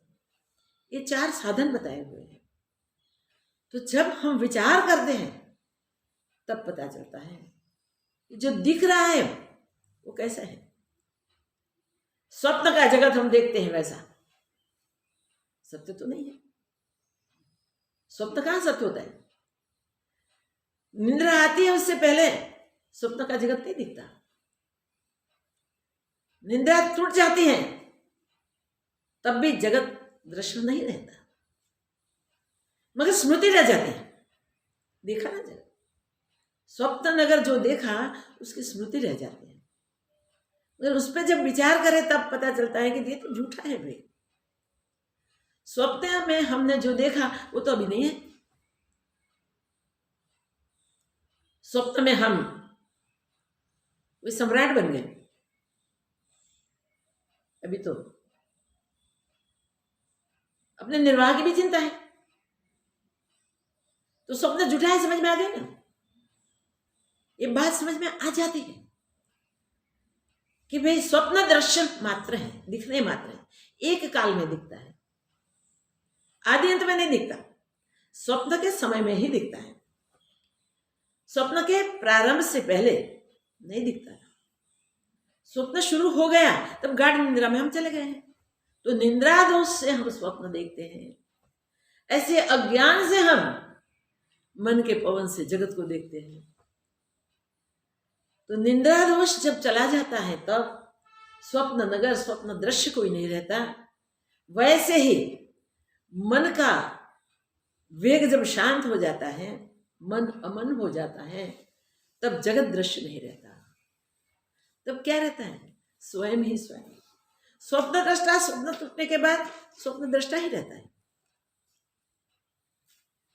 ये 4 साधन बताए हुए हैं। तो जब हम विचार करते हैं तब पता चलता है कि जो दिख रहा है वो कैसा है। स्वप्न का जगत हम देखते हैं वैसा सत्य तो नहीं है। स्वप्न कहां सत्य होता है? निंद्रा आती है उससे पहले स्वप्न का जगत नहीं दिखता। निंद्रा टूट जाती है तब भी जगत दृश्य नहीं रहता, मगर स्मृति रह जाती है। देखा ना जगत, स्वप्न नगर जो देखा उसकी स्मृति रह जाती है। मगर उस पर जब विचार करें तब पता चलता है कि ये तो झूठा है भाई। स्वप्न में हमने जो देखा वो तो अभी नहीं है। स्वप्न में हम कोई सम्राट बन गए, अभी तो अपने निर्वाह की भी चिंता है। तो स्वप्न झूठा है, समझ में आ गया ना? ये बात समझ में आ जाती है कि भाई स्वप्न दृश्य मात्र है, दिखने मात्र है, एक काल में दिखता है, आदि अंत में नहीं दिखता। स्वप्न के समय में ही दिखता है, स्वप्न के प्रारंभ से पहले नहीं दिखता। स्वप्न शुरू हो गया तब गाढ़ निंद्रा में हम चले गए हैं। तो निंद्रा दोष से हम स्वप्न देखते हैं, ऐसे अज्ञान से हम मन के पवन से जगत को देखते हैं। तो निंद्रा दोष जब चला जाता है तब स्वप्न नगर, स्वप्न दृश्य कोई नहीं रहता। वैसे ही मन का वेग जब शांत हो जाता है, मन अमन हो जाता है, तब जगत दृश्य नहीं रहता। तब क्या रहता है? स्वयं ही स्वयं। स्वप्न दृष्टा स्वप्न टूटने के बाद स्वप्न दृष्टा ही रहता है।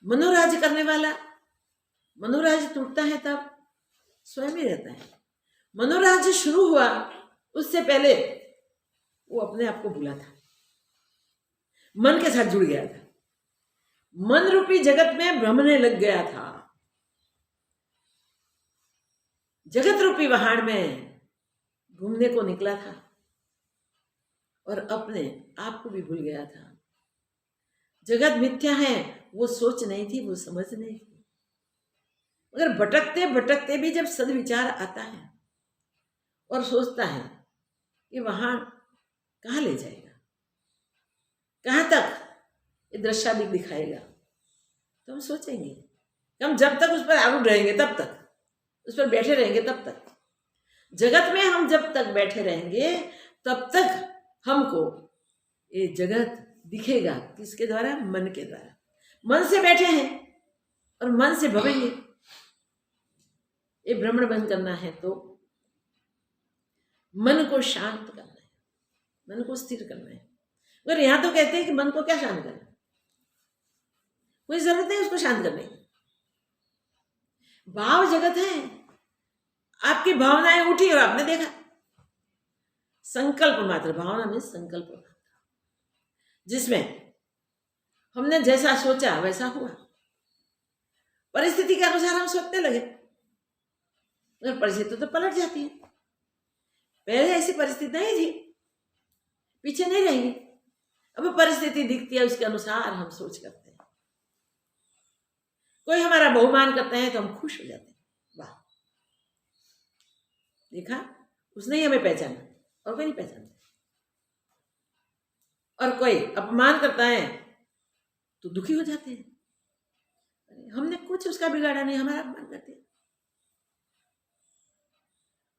मनोराज्य करने वाला मनोराज्य टूटता है तब स्वयं ही रहता है। मनोराज्य शुरू हुआ उससे पहले वो अपने आप को भूला था, मन के साथ जुड़ गया था, मन रूपी जगत में भ्रमने लग गया था, जगत रूपी पहाड़ में घूमने को निकला था और अपने आप को भी भूल गया था। जगत मिथ्या है वो सोच नहीं थी, वो समझ नहीं थी। मगर भटकते भटकते भी जब सदविचार आता है और सोचता है कि वहां कहाँ ले जाएगा, कहाँ तक ये दृश्यादिक दिखाएगा, तो हम सोचेंगे कि हम जब तक उस पर आरूढ़ रहेंगे, तब तक उस पर बैठे रहेंगे, तब तक जगत में हम जब तक बैठे रहेंगे तब तक हमको ये जगत दिखेगा। किसके द्वारा? मन के द्वारा। मन से बैठे हैं और मन से भवेंगे। ये भ्रमण बंद करना है तो मन को शांत करना है, मन को स्थिर करना है। मगर यहां तो कहते हैं कि मन को क्या शांत करना, कोई जरूरत नहीं उसको शांत करने की। भाव जगत है, आपकी भावनाएं उठी और आपने देखा। संकल्प मात्र, भावना में संकल्प मात्र, जिसमें हमने जैसा सोचा वैसा हुआ। परिस्थिति के अनुसार हम सोचने लगे, मगर परिस्थिति तो पलट जाती है। पहले ऐसी परिस्थिति नहीं थी, पीछे नहीं रहेंगे। अब परिस्थिति दिखती है, उसके अनुसार हम सोच करते हैं। कोई हमारा बहुमान करता है तो हम खुश हो जाते हैं, वाह देखा उसने ही हमें पहचाना, और कोई नहीं पहचानता। और कोई अपमान करता है तो दुखी हो जाते हैं, हमने कुछ उसका बिगाड़ा नहीं, हमारा अपमान करते हैं।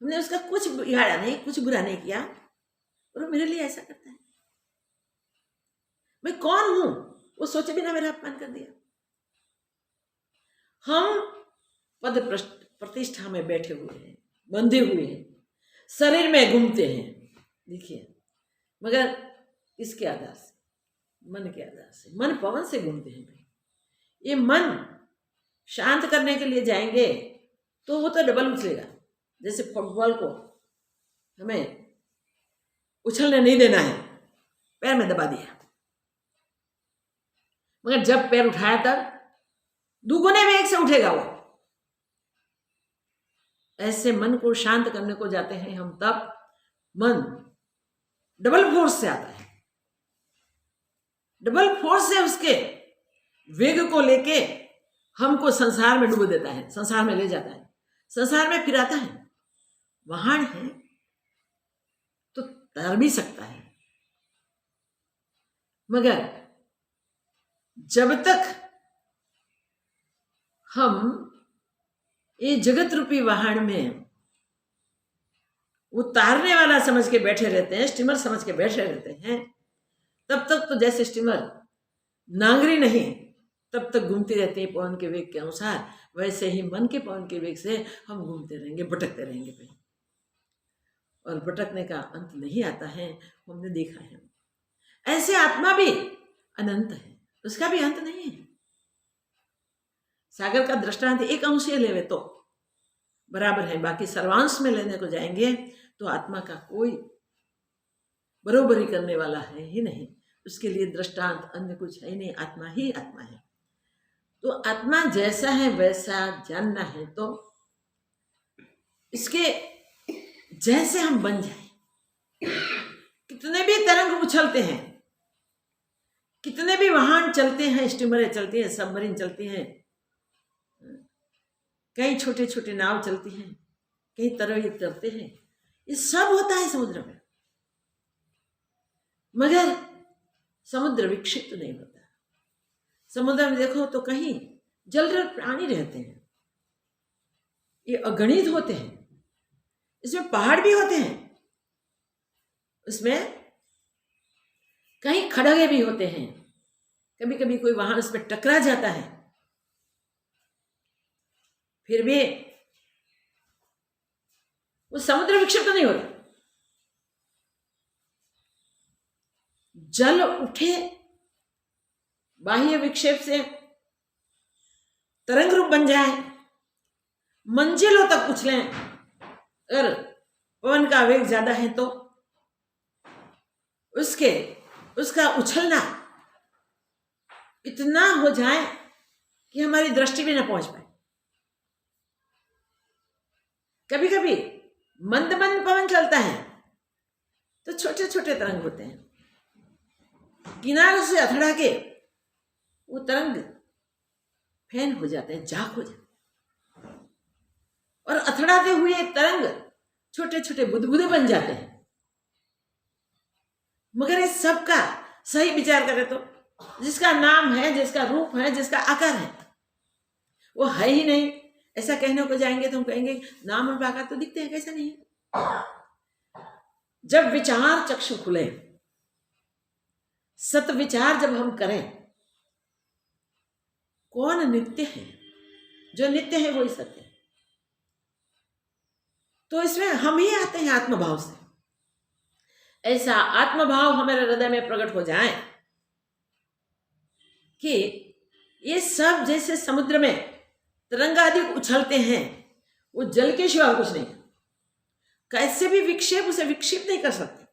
हमने उसका कुछ बिगाड़ा नहीं, कुछ बुरा नहीं किया, और वो मेरे लिए ऐसा करता है। मैं कौन हूं वो सोचे बिना मेरा अपमान कर दिया। हम पद प्रतिष्ठा में बैठे हुए हैं, बंधे हुए हैं, शरीर में घूमते हैं, देखिए, मगर किसके आधार से? मन के आधार से। मन पवन से घूमते हैं भाई। ये मन शांत करने के लिए जाएंगे तो वो तो डबल उछलेगा। जैसे फुटबॉल को हमें उछलने नहीं देना है, पैर में दबा दिया, मगर जब पैर उठाया तब दुगुने वेग से उठेगा वो। ऐसे मन को शांत करने को जाते हैं हम, तब मन डबल फोर्स से आता है, डबल फोर्स से उसके वेग को लेके हमको संसार में डुबो देता है, संसार में ले जाता है, संसार में फिराता है। वाहन है तो तैर भी सकता है, मगर जब तक हम ये जगत रूपी वाहन में उतारने वाला समझ के बैठे रहते हैं, स्टीमर समझ के बैठे रहते हैं, तब तक तो जैसे स्टीमर नांगरी नहीं, तब तक घूमती रहती है पवन के वेग के अनुसार, वैसे ही मन के पवन के वेग से हम घूमते रहेंगे, भटकते रहेंगे भाई। और भटकने का अंत नहीं आता है, हमने देखा है। ऐसे आत्मा भी अनंत है, उसका भी अंत नहीं है। सागर का दृष्टांत एक अंशीय लेवे तो बराबर है, बाकी सर्वांश में लेने को जाएंगे तो आत्मा का कोई बरोबरी करने वाला है ही नहीं। उसके लिए दृष्टांत अन्य कुछ है नहीं, आत्मा ही आत्मा है। तो आत्मा जैसा है वैसा जानना है तो इसके जैसे हम बन जाए। कितने भी तरंग उछलते हैं, कितने भी वाहन चलते हैं, स्टीमरें चलती हैं, सबमरीन चलती हैं, कई छोटे छोटे नाव चलती हैं, कई तरह चलते हैं, ये सब होता है समुद्र में, मगर समुद्र विक्षिप्त नहीं होता। समुद्र में देखो तो कहीं जलचर प्राणी रहते हैं, ये अगणित होते हैं, इसमें पहाड़ भी होते हैं, उसमें कहीं खड़गे भी होते हैं, कभी कभी कोई वाहन उस पर टकरा जाता है, फिर भी वो समुद्र विक्षिप्त नहीं होता। जल उठे बाह्य विक्षेप से, तरंग रूप बन जाए, मंजिलों तक उछलें, अगर पवन का वेग ज्यादा है तो उसका उछलना इतना हो जाए कि हमारी दृष्टि भी ना पहुंच पाए। कभी कभी मंद मंद पवन चलता है तो छोटे छोटे तरंग होते हैं, किनारे से अथड़ा के वो तरंग फैन हो जाते हैं, झाग हो जाते हैं, और अथड़ाते हुए तरंग छोटे छोटे बुदबुदे बन जाते हैं। मगर इस सब का सही विचार करें तो जिसका नाम है, जिसका रूप है, जिसका आकार है, वो है ही नहीं। ऐसा कहने को जाएंगे तो हम कहेंगे नाम और आकार तो दिखते हैं, कैसा नहीं है। जब विचार चक्षु खुले, सत विचार जब हम करें, कौन नित्य है? जो नित्य है वही सत्य है। तो इसमें हम ही आते हैं आत्मभाव से। ऐसा आत्मभाव हमारे हृदय में प्रकट हो जाए कि ये सब जैसे समुद्र में तरंगादि उछलते हैं, वो जल के सिवा कुछ नहीं, कैसे भी विक्षेप उसे विक्षेप नहीं कर सकते।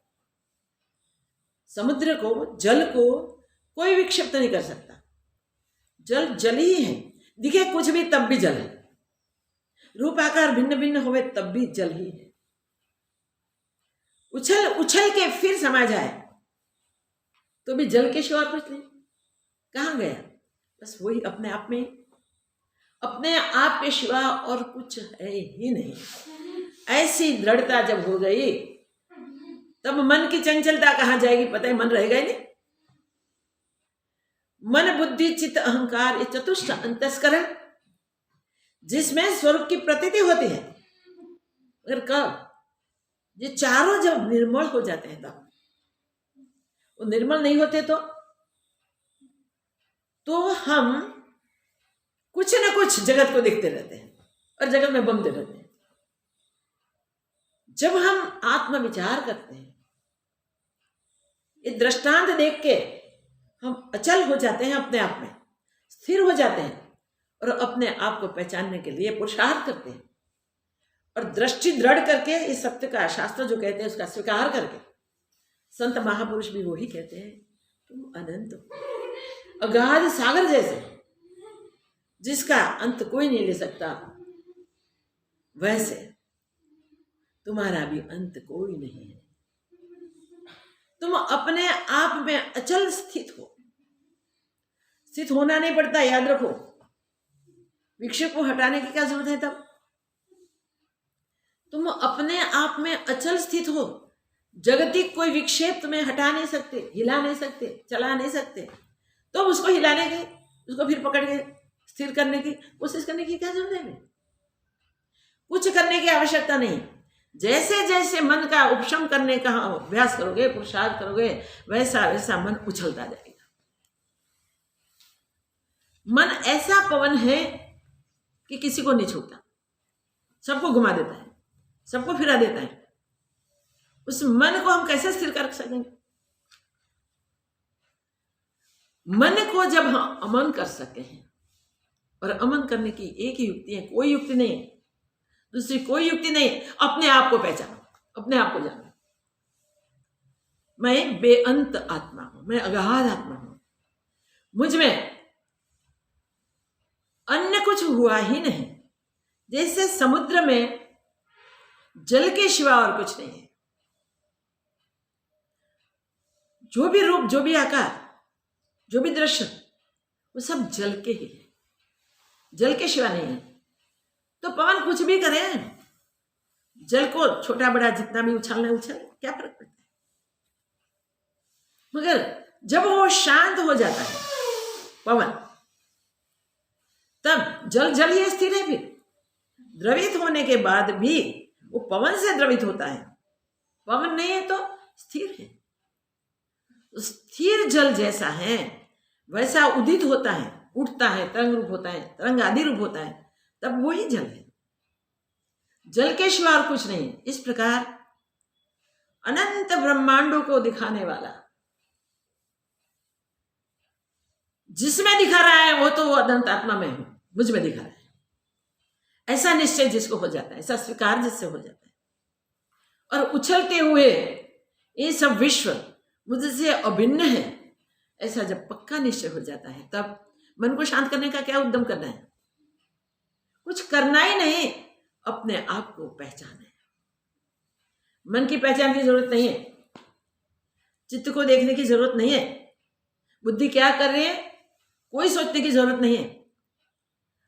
समुद्र को, जल को कोई विक्षेप नहीं कर सकता। जल जल ही है, दिखे कुछ भी तब भी जल है, रूप आकार भिन्न भिन्न होवे तब भी जल ही है। उछल उछल के फिर समा जाए तो भी जल के सिवा कुछ नहीं। कहाँ गया? बस वही अपने आप में, अपने आप के सिवा और कुछ है ही नहीं। ऐसी दृढ़ता जब हो गई तब मन की चंचलता कहाँ जाएगी? पता है, मन रहेगा ही नहीं। मन बुद्धि चित्त अहंकार, ये चतुष्ट अंतस्करण जिसमें स्वरूप की प्रतीति होती है, अगर कब ये चारों जब निर्मल हो जाते हैं, तब वो निर्मल नहीं होते तो हम कुछ न कुछ जगत को देखते रहते हैं और जगत में बमते रहते हैं। जब हम आत्म विचार करते हैं, ये दृष्टांत देख के हम अचल हो जाते हैं, अपने आप में स्थिर हो जाते हैं और अपने आप को पहचानने के लिए पुरुषार्थ करते हैं और दृष्टि दृढ़ करके इस सत्य का, शास्त्र जो कहते हैं उसका स्वीकार करके, संत महापुरुष भी वही कहते हैं, तुम अनंत हो, अगाध सागर जैसे, जिसका अंत कोई नहीं ले सकता, वैसे तुम्हारा भी अंत कोई नहीं है। तुम अपने आप में अचल स्थित हो। स्थित होना नहीं पड़ता, याद रखो। विक्षेप को हटाने की क्या जरूरत है? तब तुम अपने आप में अचल स्थित हो। जगतिक कोई विक्षेप तुम्हें हटा नहीं सकते, हिला नहीं सकते, चला नहीं सकते। तो उसको हिलाने की, उसको फिर पकड़ के स्थिर करने की कोशिश करने की क्या जरूरत है? कुछ करने की आवश्यकता नहीं। जैसे जैसे मन का उपशम करने का अभ्यास करोगे, पुरुषार्थ करोगे, वैसा वैसा मन उछलता जाएगा। मन ऐसा पवन है कि किसी को नहीं छूता, सबको घुमा देता है, सबको फिरा देता है। उस मन को हम कैसे स्थिर कर सकेंगे? मन को जब हम अमन कर सके हैं, और अमन करने की एक ही युक्ति है, कोई युक्ति नहीं है, दूसरी कोई युक्ति नहीं। अपने आप को पहचानो, अपने आप को जानो। मैं बेअंत आत्मा हूं, मैं अगाध आत्मा हूं, मुझ में अन्य कुछ हुआ ही नहीं। जैसे समुद्र में जल के सिवा और कुछ नहीं है। जो भी रूप, जो भी आकार, जो भी दृश्य, वो सब जल के ही है, जल के सिवा नहीं है। तो पवन कुछ भी करे, जल को छोटा बड़ा जितना भी उछलना उछल, क्या फर्क पड़ता है? मगर जब वो शांत हो जाता है पवन, तब जल जल ही स्थिर है। फिर द्रवित होने के बाद भी वो पवन से द्रवित होता है। पवन नहीं है तो स्थिर है। स्थिर जल जैसा है वैसा उदित होता है, उठता है, तरंग रूप होता है, तरंग आदि रूप होता है, तब वही जल है। जल के सिवा और कुछ नहीं। इस प्रकार अनंत ब्रह्मांडों को दिखाने वाला जिसमें दिखा रहा है वो तो वो अनंत आत्मा में हूं, मुझ में दिखा रहा है। ऐसा निश्चय जिसको हो जाता है, ऐसा स्वीकार जिससे हो जाता है, और उछलते हुए ये सब विश्व मुझसे अभिन्न है, ऐसा जब पक्का निश्चय हो जाता है, तब मन को शांत करने का क्या उद्यम करना है? कुछ करना ही नहीं, अपने आप को पहचाना है। मन की पहचान की जरूरत नहीं है, चित्त को देखने की जरूरत नहीं है, बुद्धि क्या कर रही है कोई सोचने की जरूरत नहीं है।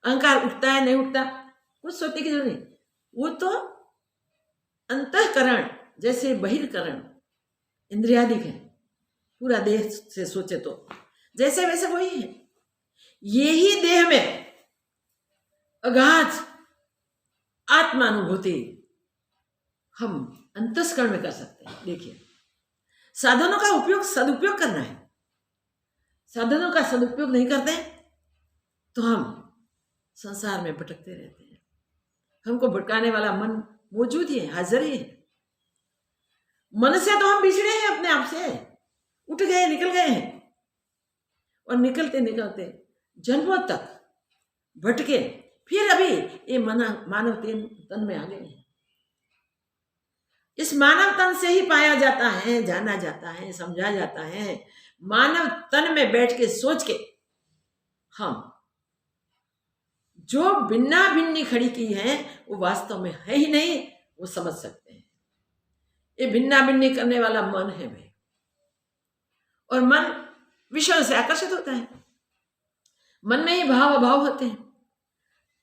अहंकार उठता है नहीं उठता, कुछ सोचने की जरूरत नहीं। वो तो अंतःकरण जैसे बहिर्करण इंद्रियादिक है, पूरा देह से सोचे तो जैसे वैसे वही है। यही देह में अगाध आत्मानुभूति हम अंतस्करण में कर सकते हैं। देखिए, साधनों का उपयोग सदुपयोग करना है। साधनों का सदुपयोग नहीं करते तो हम संसार में भटकते रहते हैं। हमको भटकाने वाला मन मौजूद ही है, हाजिर ही है। मन से तो हम बिछड़े हैं, अपने आप से उठ गए, निकल गए हैं, और निकलते निकलते जन्मों तक भटके, फिर अभी ये मानव तन में आ गए हैं। इस मानव तन से ही पाया जाता है, जाना जाता है, समझा जाता है। मानव तन में बैठ के सोच के हम जो भिन्ना भिन्नी खड़ी की है वो वास्तव में है ही नहीं, वो समझ सकते हैं। ये भिन्ना भिन्नी करने वाला मन है भाई, और मन विषयों से आकर्षित होता है। मन में ही भाव अभाव होते हैं।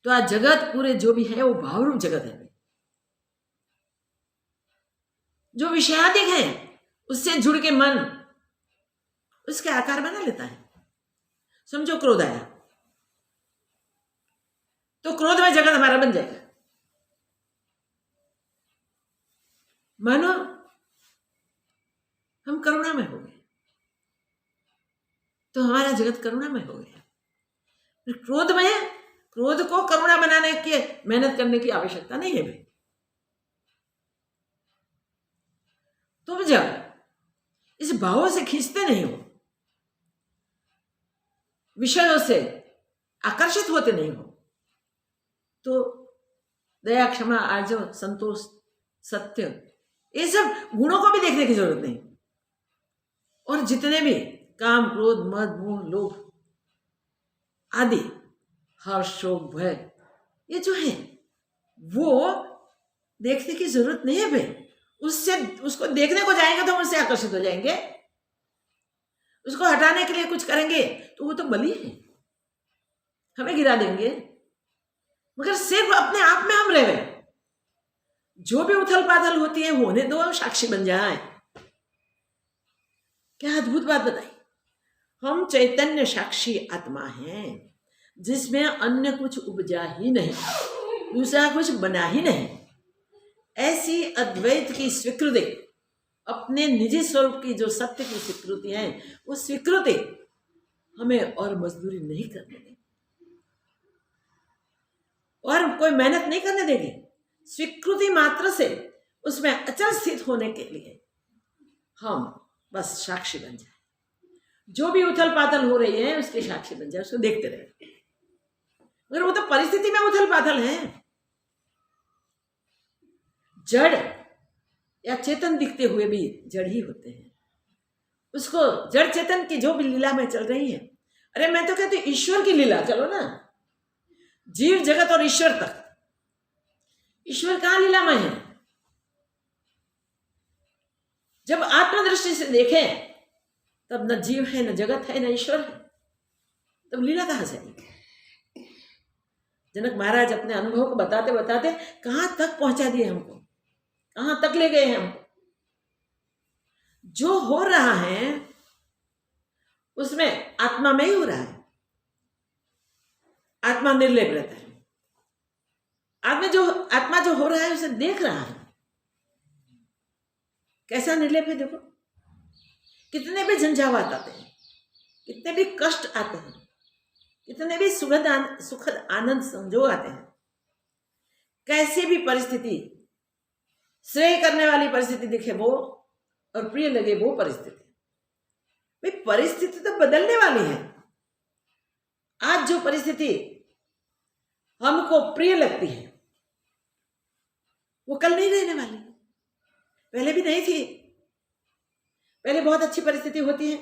तो आज जगत पूरे जो भी है वो भाव रूप जगत है। जो विषयादिक है उससे जुड़ के मन उसके आकार बना लेता है। समझो क्रोध आया तो क्रोध में जगत हमारा बन जाएगा। मानो हम करुणामय हो गए तो हमारा जगत करुणामय हो गया। क्रोध को करुणा बनाने की मेहनत करने की आवश्यकता नहीं है भाई। तुम जब इस भावों से खींचते नहीं हो, विषयों से आकर्षित होते नहीं हो, तो दया, क्षमा, आर्जव, संतोष, सत्य, ये सब गुणों को भी देखने की जरूरत नहीं। और जितने भी काम, क्रोध, मद, मोह, लोभ आदि, हर्ष, शोक, भय, ये जो है वो देखने की जरूरत नहीं है भाई। उसको देखने को जाएंगे तो हम उससे आकर्षित हो जाएंगे। उसको हटाने के लिए कुछ करेंगे तो वो तो बलि है, हमें गिरा देंगे। मगर सिर्फ अपने आप में हम रहे, जो भी उथल पाथल होती है होने दो, हम साक्षी बन जाए। क्या अद्भुत बात बताई। हम चैतन्य साक्षी आत्मा हैं जिसमें अन्य कुछ उपजा ही नहीं, दूसरा कुछ बना ही नहीं। ऐसी अद्वैत की स्वीकृति, अपने निजी स्वरूप की जो सत्य की स्वीकृति है, वो स्वीकृति हमें और मजदूरी नहीं करने देगी और कोई मेहनत नहीं करने देगी। स्वीकृति मात्र से उसमें अचल स्थित होने के लिए हम बस साक्षी बन जाए। जो भी उथल पाथल हो रही है उसके साक्षी बन जाए, उसको देखते रहे। मगर वो तो परिस्थिति में उथल पाथल है। जड़ या चेतन दिखते हुए भी जड़ ही होते हैं। उसको जड़ चेतन की जो भी लीला में चल रही है, अरे मैं तो कहती हूँ ईश्वर की लीला, चलो ना, जीव जगत और ईश्वर तक। ईश्वर कहाँ लीलामय है? जब आत्मदृष्टि से देखें तब न जीव है, न जगत है, न ईश्वर है, तब लीला कहाँ से आएगी? जनक महाराज अपने अनुभव को बताते बताते कहां तक पहुंचा दिए हमको, कहां तक ले गए हैं हमको। जो हो रहा है उसमें आत्मा में ही हो रहा है। आत्मा निर्लेप रहता है। आत्मा जो हो रहा है उसे देख रहा है। कैसा निर्लेप है देखो। कितने भी झंझावात आते हैं, कितने भी कष्ट आते हैं, कितने भी सुखद आनंद संजोग आते हैं, कैसी भी परिस्थिति, श्रेय करने वाली परिस्थिति दिखे वो और प्रिय लगे वो परिस्थिति, भाई परिस्थिति तो बदलने वाली है। आज जो परिस्थिति हमको प्रिय लगती है वो कल नहीं रहने वाली, पहले भी नहीं थी। पहले बहुत अच्छी परिस्थिति होती है,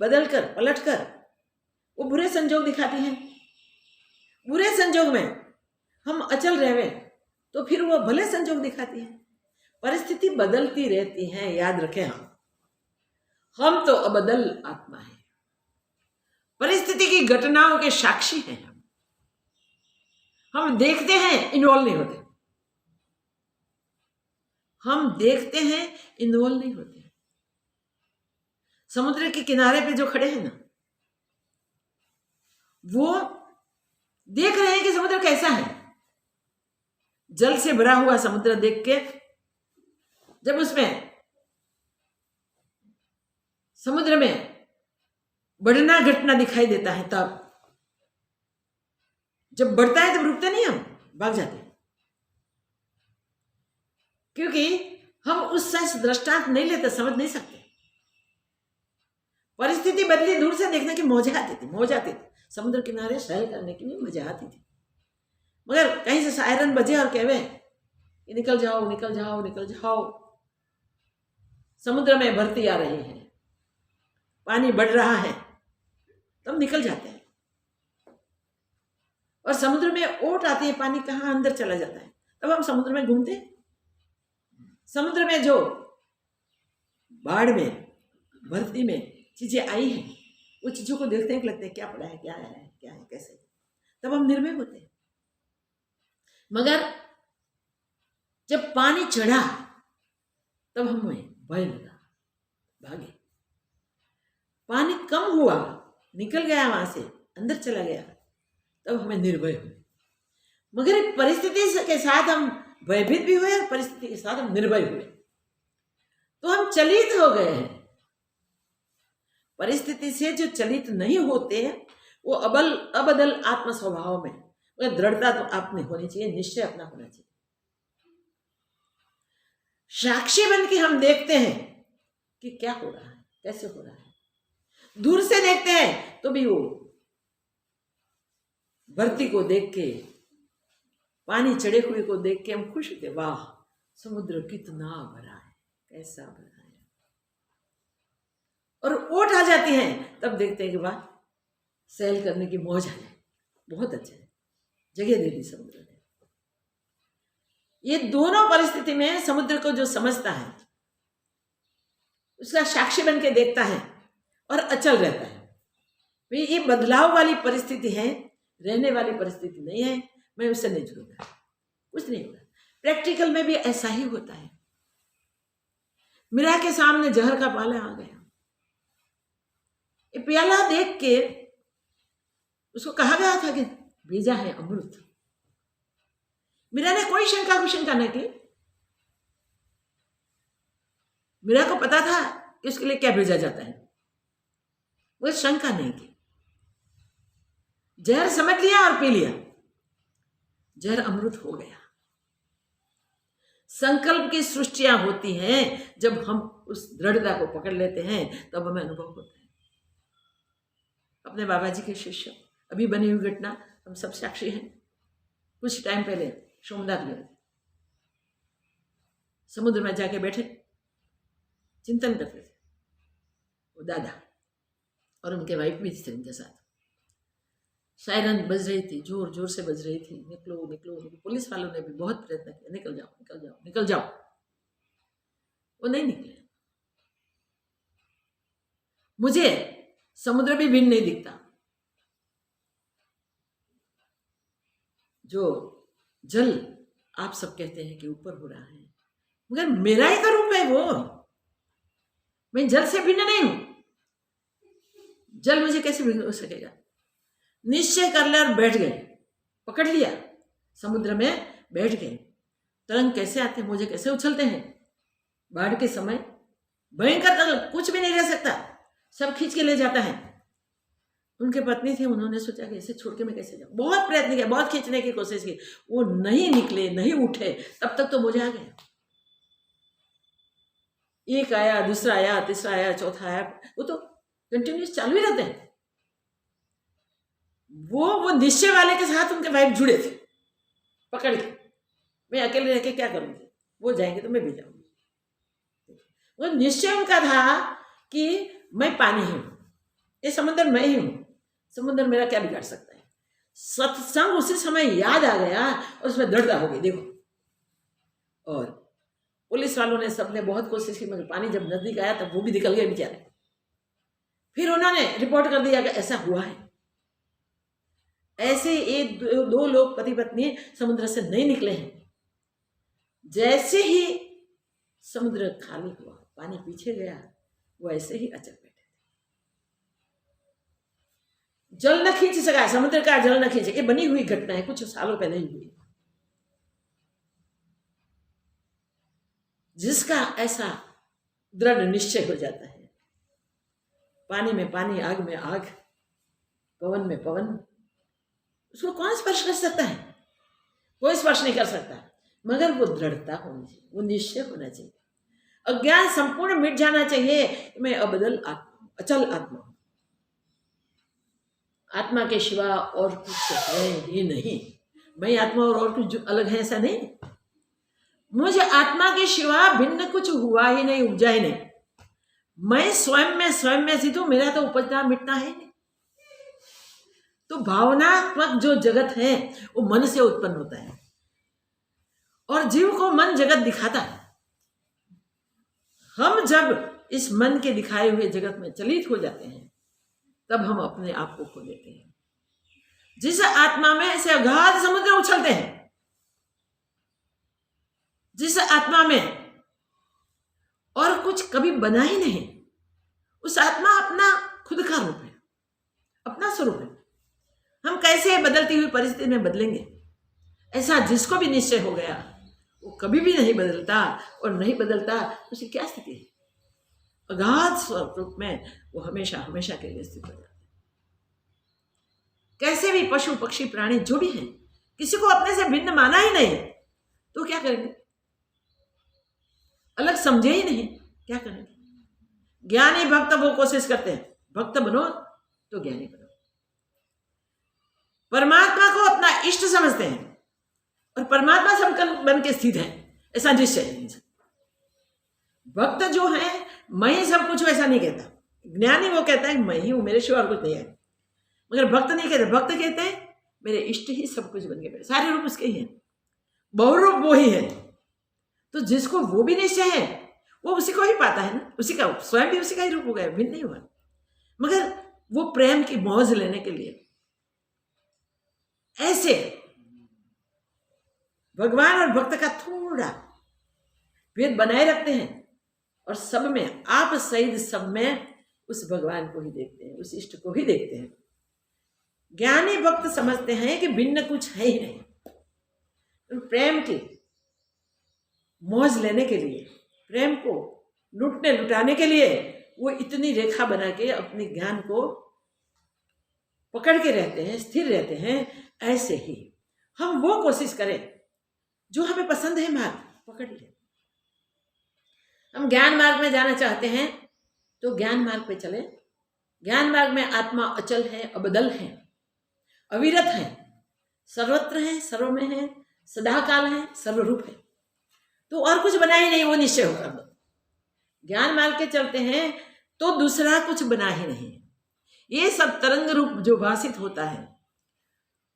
बदलकर पलटकर वो बुरे संजोग दिखाती हैं। बुरे संजोग में हम अचल रहे तो फिर वो भले संजोग दिखाती है। परिस्थिति बदलती रहती है, याद रखें। हम तो अबदल आत्मा है, परिस्थिति की घटनाओं के साक्षी हैं हम। हम देखते हैं, इन्वॉल्व नहीं होते। हम देखते हैं, इन्वॉल्व नहीं होते। समुद्र के किनारे पे जो खड़े हैं ना, वो देख रहे हैं कि समुद्र कैसा है। जल से भरा हुआ समुद्र देख के जब उसमें समुद्र में बढ़ना घटना दिखाई देता है, तब जब बढ़ता है तब रुकते नहीं, हम भाग जाते हैं, क्योंकि हम उस दृष्टांत नहीं लेते, समझ नहीं सकते। परिस्थिति बदली, दूर से देखने की मौज आती थी। समुद्र किनारे सैर करने की भी मजा आती थी। मगर कहीं से सायरन बजे और कहवे कि निकल जाओ, निकल जाओ, निकल जाओ। समुद्र में भरती आ रही है, पानी बढ़ रहा है, तब निकल जाते हैं। और समुद्र में ओट आती है, पानी कहाँ अंदर चला जाता है, तब हम समुद्र में घूमते हैं। समुद्र में जो बाढ़ में, भरती में चीजें आई हैं, वो चीजों को देखते हैं कि लगते हैं क्या पड़ा है, क्या है, क्या है, कैसे, तब हम निर्भय होते हैं। मगर जब पानी चढ़ा तब हमें भय लगा, भागे। पानी कम हुआ, निकल गया वहां से, अंदर चला गया, तब हमें निर्भय हुए। मगर परिस्थिति के साथ हम भयभीत भी हुए और परिस्थिति के साथ हम निर्भय हुए, तो हम चलित हो गए हैं। परिस्थिति से जो चलित नहीं होते हैं, वो अबदल आत्म स्वभाव में दृढ़ता तो आपने होनी चाहिए, निश्चय अपना होना चाहिए। साक्षी बन के हम देखते हैं कि क्या हो रहा है, कैसे हो रहा है। दूर से देखते हैं तो भी वो भरती को देख के, पानी चढ़े हुए को देख के हम खुश होते, वाह समुद्र कितना भरा है, कैसा भरा है। और ओट आ जाती हैं, तब देखते हैं कि वाह सैल करने की मौज है, बहुत अच्छा है, जगह दे दी समुद्र ने। ये दोनों परिस्थिति में समुद्र को जो समझता है, उसका साक्षी बन के देखता है और अचल रहता है। ये बदलाव वाली परिस्थिति है, रहने वाली परिस्थिति नहीं है। मैं उससे नहीं जुड़ूंगा, कुछ नहीं होगा। प्रैक्टिकल में भी ऐसा ही होता है। मीरा के सामने जहर का प्याला आ गया, ये प्याला देख के उसको कहा गया था कि भेजा है अमृत। मीरा ने कोई शंका कुशंका नहीं की। मीरा को पता था कि उसके लिए क्या भेजा जाता है, वो शंका नहीं की। जहर समझ लिया और पी लिया, जहर अमृत हो गया। संकल्प की सृष्टियां होती हैं, जब हम उस दृढ़ता को पकड़ लेते हैं तब हमें अनुभव होता है। अपने बाबा जी के शिष्य, अभी बनी हुई घटना, हम सब साक्षी हैं। कुछ टाइम पहले सोमनाथ गए, समुद्र में जाके बैठे, चिंतन करते थे। वो दादा और उनके वाइफ भी थे उनके साथ। सायरन बज रही थी, जोर जोर से बज रही थी, निकलो निकलो निकलो। पुलिस वालों ने भी बहुत प्रयत्न किया, निकल जाओ निकल जाओ निकल जाओ। वो नहीं निकले। मुझे समुद्र भी भिन्न नहीं दिखता। जो जल आप सब कहते हैं कि ऊपर हो रहा है, मगर मेरा ही तो रूप है वो। मैं जल से भिन्न नहीं हूं। जल मुझे कैसे भिन्न हो सकेगा। निश्चय कर लिया और बैठ गए, पकड़ लिया, समुद्र में बैठ गए। तरंग कैसे आते हैं, मुझे कैसे उछलते हैं। बाढ़ के समय भयंकर तरंग, कुछ भी नहीं रह सकता, सब खींच के ले जाता है। उनके पत्नी थे, उन्होंने सोचा कि ऐसे छोड़ के मैं कैसे जाऊं। बहुत प्रयत्न किया, बहुत खींचने की कोशिश की, वो नहीं निकले, नहीं उठे। तब तक तो मुझे आ गया। एक आया, दूसरा आया, तीसरा आया, चौथा आया, वो तो कंटिन्यूस चालू ही रहते हैं। वो निश्चय वाले के साथ उनके वाइफ जुड़े थे, पकड़ के। मैं अकेले रह के क्या करूंगी, वो जाएंगे तो मैं भी जाऊंगी। वो निश्चय उनका था कि मैं पानी हूं, ये समुद्र मैं ही हूं, समुद्र मेरा क्या बिगाड़ सकता है। सत्संग उसी समय याद आ गया और उसमें दृढ़ता हो गई, देखो। और पुलिस वालों ने, सबने बहुत कोशिश की, मगर पानी जब नजदीक आया तब वो भी निकल गए बेचारे। फिर उन्होंने रिपोर्ट कर दिया कि ऐसा हुआ है, ऐसे एक दो लोग पति पत्नी समुद्र से नहीं निकले हैं। जैसे ही समुद्र खाली हुआ, पानी पीछे गया, वो ऐसे ही अचल बैठे थे। जल न खींच सका, समुद्र का जल न खींचे, ये बनी हुई घटना है, कुछ सालों पहले ही हुई। जिसका ऐसा दृढ़ निश्चय हो जाता है, पानी में पानी, आग में आग, पवन में पवन, उसको कौन स्पर्श कर सकता है? कोई स्पर्श नहीं कर सकता। मगर वो दृढ़ता होनी चाहिए, वो निश्चय होना चाहिए, अज्ञान संपूर्ण मिट जाना चाहिए कि मैं अबदल आत्मा, अचल आत्मा हूं। आत्मा के सिवा और कुछ है ही नहीं। मैं आत्मा और कुछ अलग है ऐसा नहीं। मुझे आत्मा के सिवा भिन्न कुछ हुआ ही नहीं, उपजा ही नहीं। मैं स्वयं में स्थित हूं, मेरा तो उपजना मिटना है नहीं। तो भावनात्मक जो जगत है वो मन से उत्पन्न होता है और जीव को मन जगत दिखाता है। हम जब इस मन के दिखाए हुए जगत में चलित हो जाते हैं तब हम अपने आप को खो देते हैं। जिस आत्मा में ऐसे अगाध समुद्र उछलते हैं, जिस आत्मा में और कुछ कभी बना ही नहीं, उस आत्मा अपना खुद का रूप है, अपना स्वरूप है। हम कैसे बदलती हुई परिस्थिति में बदलेंगे? ऐसा जिसको भी निश्चय हो गया वो कभी भी नहीं बदलता, और नहीं बदलता उसकी क्या स्थिति है? अगाध स्वरूप में वो हमेशा हमेशा के लिए स्थित हो जाता है। कैसे भी पशु पक्षी प्राणी जो भी हैं, किसी को अपने से भिन्न माना ही नहीं तो क्या करेंगे? अलग समझे ही नहीं, क्या करेंगे? ज्ञानी भक्त वो कोशिश करते हैं, भक्त बनो तो ज्ञानी बनो। परमात्मा को अपना इष्ट समझते हैं और परमात्मा सब बन के स्थित है, ऐसा निश्चय है। भक्त जो है मैं ही सब कुछ हूं ऐसा नहीं कहता। ज्ञानी वो कहता है मैं ही हूं, मेरे सिवा और कुछ नहीं है। मगर भक्त नहीं कहते, भक्त कहते हैं मेरे इष्ट ही सब कुछ बन गए, सारे रूप उसके ही हैं, बहुरूप वो ही है। तो जिसको वो भी निश्चय है वो उसी को ही पाता है ना, उसी का स्वयं भी उसी का ही रूप हो गया, भिन्न नहीं हुआ। मगर वो प्रेम की मौज लेने के लिए ऐसे भगवान और भक्त का थोड़ा भेद बनाए रखते हैं और सब में आप सहित सब में उस भगवान को ही देखते हैं, उस इष्ट को ही देखते हैं। ज्ञानी भक्त समझते हैं कि भिन्न कुछ है ही नहीं। प्रेम की मौज लेने के लिए, प्रेम को लुटने लुटाने के लिए वो इतनी रेखा बना के अपने ज्ञान को पकड़ के रहते हैं, स्थिर रहते हैं। ऐसे ही हम वो कोशिश करें जो हमें पसंद है, मार्ग पकड़ ले। हम ज्ञान मार्ग में जाना चाहते हैं तो ज्ञान मार्ग पे चले। ज्ञान मार्ग में आत्मा अचल है, अबदल है, अविरत है, सर्वत्र है, सर्व में है, सदाकाल है, सर्वरूप है। तो और कुछ बना ही नहीं, वो निश्चय होगा। ज्ञान मार्ग के चलते हैं तो दूसरा कुछ बना ही नहीं। ये सब तरंग रूप जो भाषित होता है,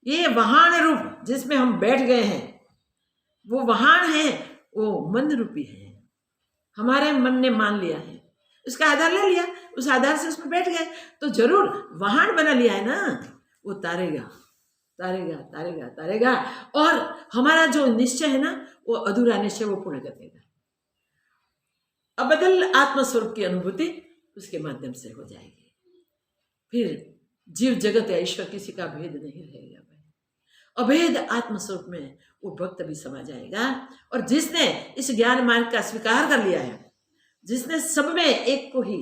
ये वहान रूप जिसमें हम बैठ गए हैं, वो वहान है, वो मन रूपी है। हमारे मन ने मान लिया है, उसका आधार ले लिया, उस आधार से उसमें बैठ गए तो जरूर वहान बना लिया है ना, वो तारेगा तारेगा तारेगा तारेगा और हमारा जो निश्चय है ना, वो अधूरा निश्चय वो पूर्ण कर देगा। अबदल आत्मस्वरूप की अनुभूति उसके माध्यम से हो जाएगी। फिर जीव जगत या ईश्वर किसी का भेद नहीं रहेगा। अभेद आत्मस्वरूप में वो भक्त भी समा जाएगा। और जिसने इस ज्ञान मार्ग का स्वीकार कर लिया है, जिसने सब में एक को ही,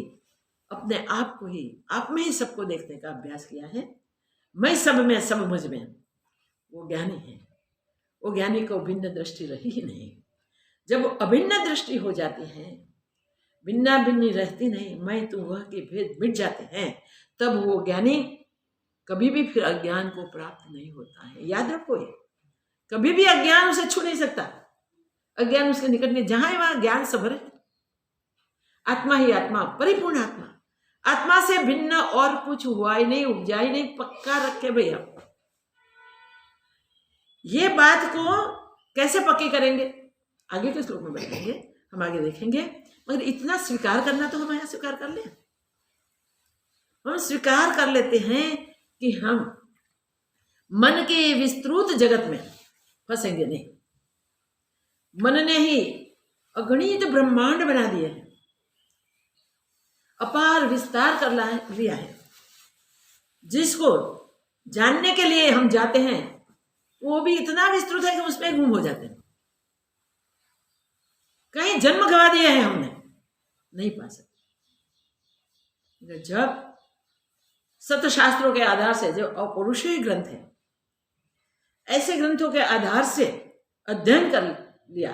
अपने आप को ही, आप में ही सबको देखने का अभ्यास किया है, मैं सब में सब मुझ में, वो ज्ञानी है। वो ज्ञानी को भिन्न दृष्टि रही ही नहीं। जब अभिन्न दृष्टि हो जाती है, भिन्ना भिन्नी रहती नहीं, मैं तू वह के भेद मिट जाते हैं, तब वो ज्ञानी कभी भी फिर अज्ञान को प्राप्त नहीं होता है। याद रखो, ये कभी भी अज्ञान उसे छू नहीं सकता। अज्ञान उसके निकट नहीं, जहां है वहां ज्ञान सभर है। आत्मा ही आत्मा, परिपूर्ण आत्मा, आत्मा से भिन्न और कुछ हुआ ही नहीं, उपजा ही नहीं, पक्का रखे भैया। ये बात को कैसे पक्की करेंगे आगे के श्लोक में बताएंगे, हम आगे देखेंगे। मगर इतना स्वीकार करना तो हम यहाँ स्वीकार कर लें। हम स्वीकार कर लेते हैं कि हम मन के विस्तृत जगत में फंसेंगे नहीं। मन ने ही अगणित ब्रह्मांड बना दिए हैं, अपार विस्तार कर लिया है। जिसको जानने के लिए हम जाते हैं वो भी इतना विस्तृत है कि उसमें गुम हो जाते हैं। कहीं जन्म गवा दिए हैं हमने, नहीं पा सकते। जब सत शास्त्रों के आधार से जो अपौरुषेय ग्रंथ है, ऐसे ग्रंथों के आधार से अध्ययन कर लिया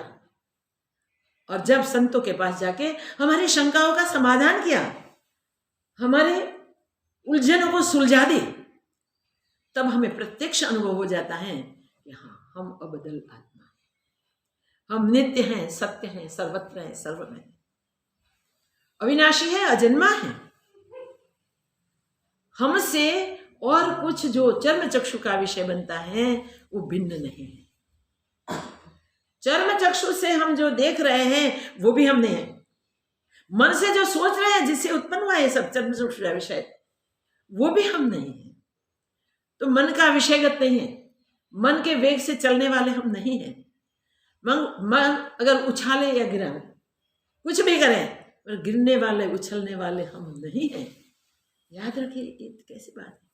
और जब संतों के पास जाके हमारी शंकाओं का समाधान किया, हमारे उलझनों को सुलझा दी, तब हमें प्रत्यक्ष अनुभव हो जाता है कि हाँ, हम अबदल आत्मा हैं, हम नित्य हैं, सत्य हैं, सर्वत्र हैं, सर्व में अविनाशी है, अजन्मा है। हमसे और कुछ जो चर्म चक्षु का विषय बनता है वो भिन्न नहीं है। चर्म चक्षु से हम जो देख रहे हैं वो भी हम नहीं है। मन से जो सोच रहे हैं, जिससे उत्पन्न हुआ है सब चर्म चक्षु का विषय, वो भी हम नहीं है। तो मन का विषयगत नहीं है, मन के वेग से चलने वाले हम नहीं है। मन अगर उछाले या गिरा, कुछ भी करें, पर गिरने वाले उछलने वाले हम नहीं है। याद रखिए, ये कैसी बात है।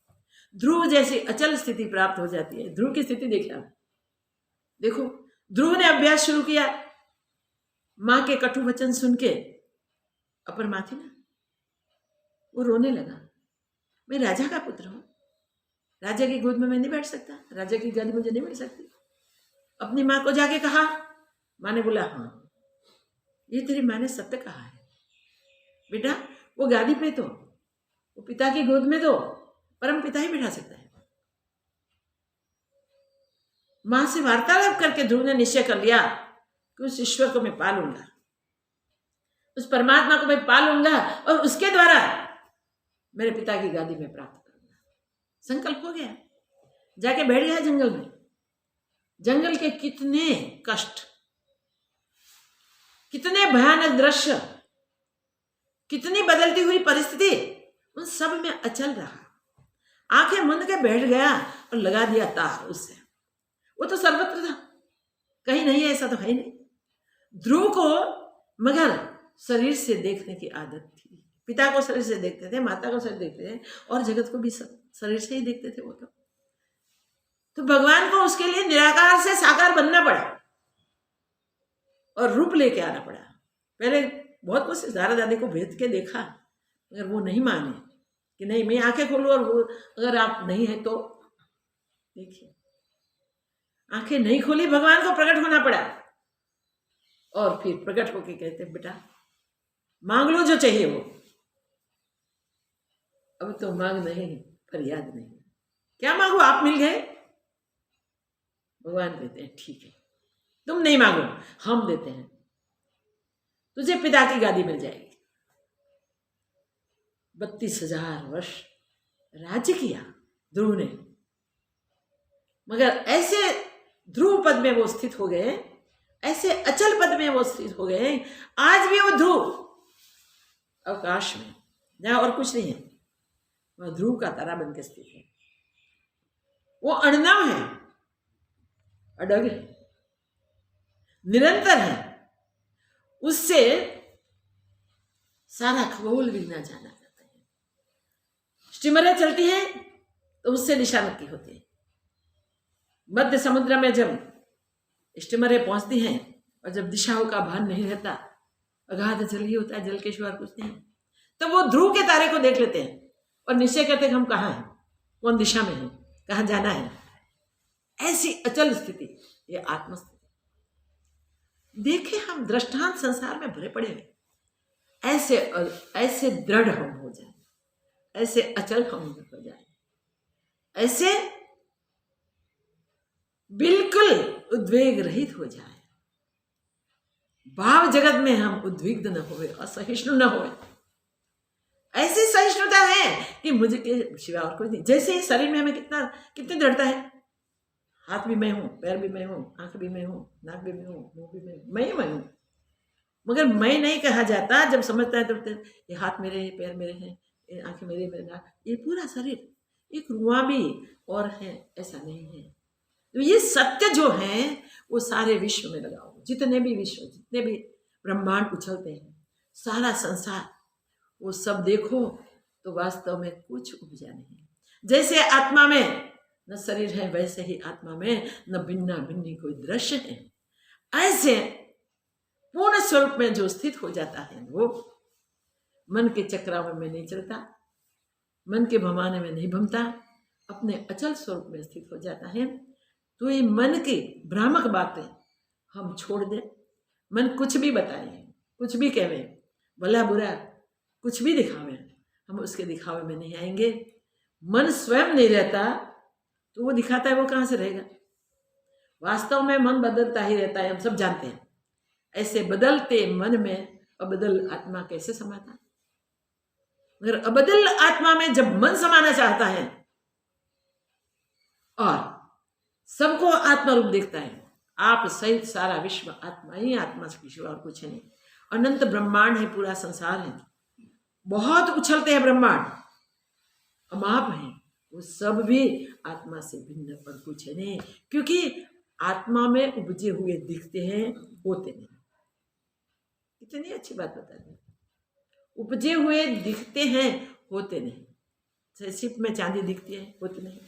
ध्रुव जैसी अचल स्थिति प्राप्त हो जाती है। ध्रुव की स्थिति देखिए आप, देखो ध्रुव ने अभ्यास शुरू किया, मां के कटु वचन सुन के अपर थी ना, वो रोने लगा, मैं राजा का पुत्र हूं, राजा की गोद में मैं नहीं बैठ सकता, राजा की गद्दी मुझे नहीं मिल सकती। अपनी माँ को जाके कहा, माँ ने बोला हाँ, ये तेरी माँ ने सत्य कहा है बेटा, वो गादी पे तो, वो पिता की गोद में तो परम पिता ही बिठा सकता है। माँ से वार्तालाप करके ध्रुव ने निश्चय कर लिया कि उस ईश्वर को मैं पालूंगा, उस परमात्मा को मैं पालूंगा और उसके द्वारा मेरे पिता की गादी में प्राप्त करूंगा। संकल्प हो गया, जाके बैठ गया जंगल में। जंगल के कितने कष्ट, कितने भयानक दृश्य, कितनी बदलती हुई परिस्थिति, उन सब में अचल रहा। आंखें मूंद के बैठ गया और लगा दिया तार उससे। वो तो सर्वत्र था, कहीं नहीं है ऐसा तो है ही नहीं। ध्रुव को मगर शरीर से देखने की आदत थी। पिता को शरीर से देखते थे, माता को शरीर देखते थे और जगत को भी शरीर से ही देखते थे वो तो भगवान को उसके लिए निराकार से साकार बनना पड़ा और रूप लेके आना पड़ा। पहले बहुत कुछ दादा दादी को भेज के देखा, मगर वो नहीं माने कि नहीं मैं आंखें खोलूं, और वो अगर आप नहीं है तो देखिए, आंखें नहीं खोली, भगवान को प्रकट होना पड़ा। और फिर प्रकट होके कहते बेटा मांग लो जो चाहिए वो, अब तो मांग नहीं, फरियाद नहीं, क्या मांगो, आप मिल गए। भगवान कहते हैं ठीक है, तुम नहीं मांगो, हम देते हैं, तुझे पिता की गादी मिल जाएगी। 32,000 वर्ष राज्य किया ध्रुव ने, मगर ऐसे ध्रुव पद में वो स्थित हो गए, ऐसे अचल पद में वो स्थित हो गए। आज भी वो ध्रुव अवकाश में, जहां और कुछ नहीं है, वह ध्रुव का तारा बन के स्थित है। वो अणनव है, अडग है, निरंतर है, उससे सारा खगोल विघ्ना जाना जाता है। स्टीमरें चलती हैं तो उससे दिशा नक्की होती है। मध्य समुद्र में जब स्टीमरें पहुंचती हैं और जब दिशाओं का भान नहीं रहता, अगाध जल ही होता है, जल के सिवा कुछ नहीं, तो वो ध्रुव के तारे को देख लेते हैं और निश्चय करते हैं हम कहाँ हैं, कौन दिशा में हैं, कहाँ जाना है। ऐसी अचल स्थिति, ये आत्मस्थिति। देखे हम दृष्टांत संसार में भरे पड़े हैं, ऐसे दृढ़ हम हो जाए, ऐसे अचल हम हो जाए, ऐसे बिल्कुल उद्वेग रहित हो जाए, भाव जगत में हम उद्विग्न न होए, असहिष्णु न होए। ऐसी सहिष्णुता है कि मुझे के सिवा और कोई नहीं। जैसे ही शरीर में हमें कितनी दृढ़ता है, हाथ भी मैं हूँ, पैर भी मैं हूँ, आंख भी मैं हूँ, नाक भी मैं हूँ, मुंह भी मैं हूँ। मगर मैं नहीं कहा जाता, जब समझता है तो ये हाथ मेरे हैं, पैर मेरे हैं, ये आंखें मेरे, नाक, ये पूरा शरीर, एक रुआ भी और है, ऐसा नहीं है। तो ये सत्य जो है वो सारे विश्व में लगाओ, जितने भी विश्व, जितने भी ब्रह्मांड उछलते हैं, सारा संसार, वो सब देखो तो वास्तव में कुछ उपजा नहीं। जैसे आत्मा में न शरीर है, वैसे ही आत्मा में न भिन्ना भिन्नी कोई दृश्य है। ऐसे पूर्ण स्वरूप में जो स्थित हो जाता है वो मन के चक्राव में नहीं चलता, मन के भमाने में नहीं भमता, अपने अचल स्वरूप में स्थित हो जाता है। तो ये मन की भ्रामक बातें हम छोड़ दें। मन कुछ भी बताए, कुछ भी कहे, भला बुरा कुछ भी दिखावे, हम उसके दिखावे में नहीं आएंगे। मन स्वयं नहीं रहता तो वो दिखाता है वो कहाँ से रहेगा। वास्तव में मन बदलता ही रहता है, हम सब जानते हैं। ऐसे बदलते मन में अबदल आत्मा कैसे समाता है? मगर अबदल आत्मा में जब मन समाना चाहता है और सबको आत्मा रूप देखता है, आप सहित सारा विश्व आत्मा ही आत्मा से किसी और कुछ नहीं। अनंत ब्रह्मांड है, पूरा संसार है, बहुत उछलते हैं ब्रह्मांड, अमाप है, वो सब भी आत्मा से भिन्न पर कुछ है नहीं। क्योंकि आत्मा में उपजे हुए दिखते हैं, होते नहीं। कितनी अच्छी बात बता दी, उपजे हुए दिखते हैं, होते नहीं। सिप में चांदी दिखती है, होती नहीं।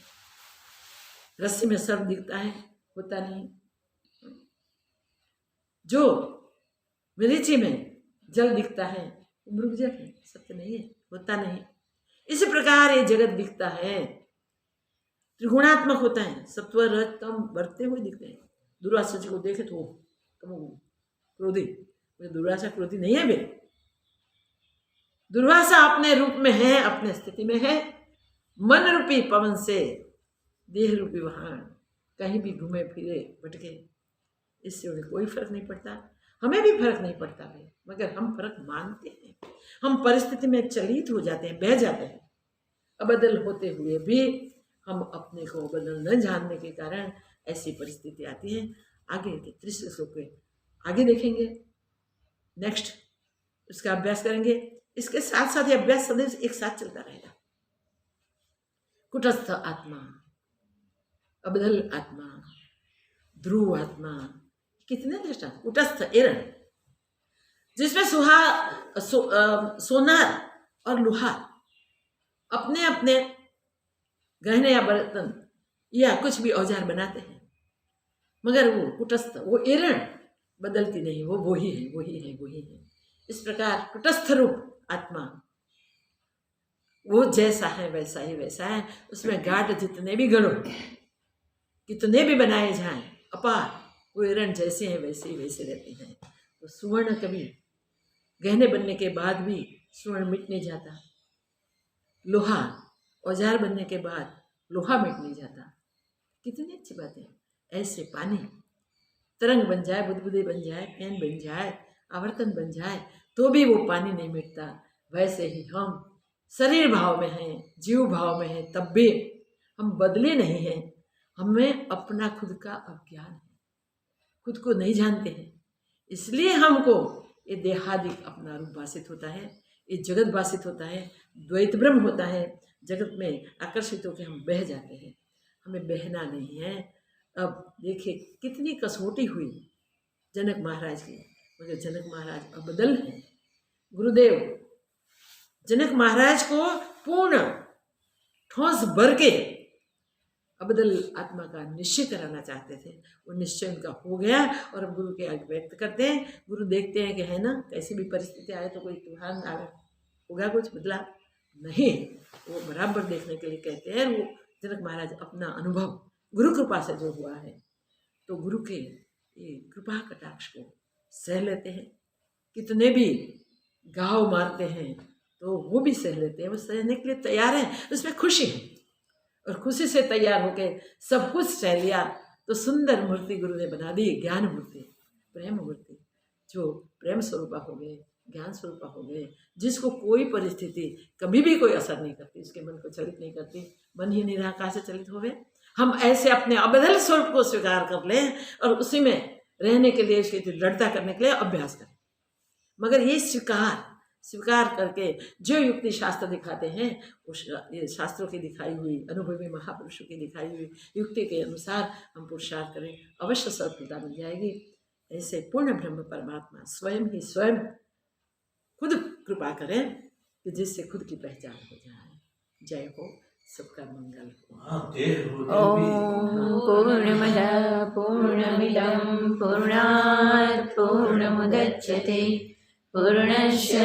रस्सी में सर्प दिखता है, होता नहीं। जो मरीचि में जल दिखता है, मृग जल है, सत्य नहीं है, होता नहीं। इसी प्रकार ये जगत दिखता है, त्रिगुणात्मक होता है, सत्व रज तम बढ़ते हुए दिखते हैं। दुर्वासा जी को देखे तो क्रोधी, दुर्वासा क्रोधी नहीं है बे। दुर्वासा अपने रूप में है, अपने स्थिति में है। मन रूपी पवन से देह रूपी वाहन कहीं भी घूमे फिरे भटके, इससे उन्हें कोई फर्क नहीं पड़ता। हमें भी फर्क नहीं पड़ता है, मगर हम फर्क मानते हैं। हम परिस्थिति में चलित हो जाते हैं, बह जाते हैं। अबदल होते हुए भी हम अपने को बदल न जानने के कारण ऐसी परिस्थिति आती है। आगे के 30 श्लोक के आगे देखेंगे, नेक्स्ट उसका अभ्यास करेंगे। इसके साथ साथ ये अभ्यास सदैव एक साथ चलता रहेगा। कुटस्थ आत्मा, अबदल आत्मा, ध्रुव आत्मा, कितने दृष्टांत। कुटस्थ एरण, जिसमें सोनार और लोहार अपने अपने गहने या बर्तन या कुछ भी औजार बनाते हैं, मगर वो कुटस्थ, वो एरण बदलती नहीं, वो वही है, वही है, वही है। इस प्रकार कुटस्थ रूप आत्मा वो जैसा है वैसा ही वैसा है। उसमें गाढ़ जितने भी गढ़ो, कितने भी बनाए जाएं, अपार, वो एरण जैसे हैं वैसे ही वैसे रहते हैं। तो सुवर्ण कभी गहने बनने के बाद भी सुवर्ण मिट नहीं जाता, लोहा औजार बनने के बाद लोहा मिट नहीं जाता। कितनी अच्छी बात है। ऐसे पानी तरंग बन जाए, बुदबुदे बन जाए, फैन बन जाए, आवर्तन बन जाए, तो भी वो पानी नहीं मिटता। वैसे ही हम शरीर भाव में हैं, जीव भाव में हैं, तब भी हम बदले नहीं हैं। हमें अपना खुद का अज्ञान है, खुद को नहीं जानते हैं, इसलिए हमको ये देहादिक अपना रूप भाषित होता है, ये जगत भाषित होता है, द्वैत ब्रह्म होता है। जगत में आकर्षित होकर हम बह जाते हैं, हमें बहना नहीं है। अब देखिए कितनी कसौटी हुई जनक महाराज की, मगर जनक महाराज अबदल हैं। गुरुदेव जनक महाराज को पूर्ण ठोस भर के अबदल आत्मा का निश्चय कराना चाहते थे। वो निश्चय उनका हो गया और अब गुरु के आगे व्यक्त करते हैं। गुरु देखते हैं कि है ना, कैसी भी परिस्थिति आए तो कोई तूफान आए, होगा कुछ बदला नहीं, वो बराबर देखने के लिए कहते हैं। वो जनक महाराज अपना अनुभव गुरु कृपा से जो हुआ है, तो गुरु के ये कृपा कटाक्ष को सह लेते हैं। कितने भी घाव मारते हैं तो वो भी सह लेते हैं, वो सहने के लिए तैयार हैं, उसमें खुशी है। और खुशी से तैयार होकर सब कुछ सह लिया तो सुंदर मूर्ति गुरु ने बना दी, ज्ञान मूर्ति, प्रेम मूर्ति, जो प्रेम स्वरूपा हो गए, ज्ञान स्वरूपा हो गए, जिसको कोई परिस्थिति कभी भी कोई असर नहीं करती, उसके मन को चलित नहीं करती। मन ही निराकार से चलित हो गए। हम ऐसे अपने अबदल स्वरूप को स्वीकार कर लें और उसी में रहने के लिए, उसकी दृढ़ता करने के लिए अभ्यास करें। मगर ये स्वीकार स्वीकार करके जो युक्ति शास्त्र दिखाते हैं उस ये शास्त्रों की दिखाई हुई, अनुभवी महापुरुषों की दिखाई हुई युक्ति के अनुसार हम पुरुषार्थ करें, अवश्य सफलता मिल जाएगी। ऐसे पूर्ण ब्रह्म परमात्मा स्वयं ही स्वयं खुद कृपा करें कि जिससे खुद की पहचान हो जाए। जय हो, सबका मंगल हो। ॐ पूर्णमदः पूर्णमिदं पूर्णात् पूर्णमुदच्यते पूर्णस्य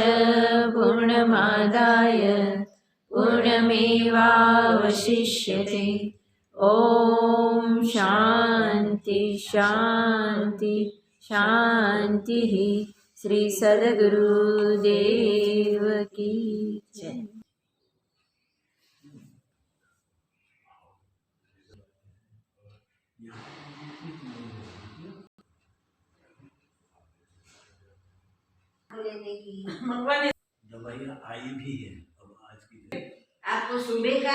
पूर्णमादाय पूर्णमेवावशिष्यते। ॐ शान्ति शान्ति शान्तिः। श्री सद्गुरुदेव की जय। दवाइयाँ आई भी है अब आज की आपको सुबह का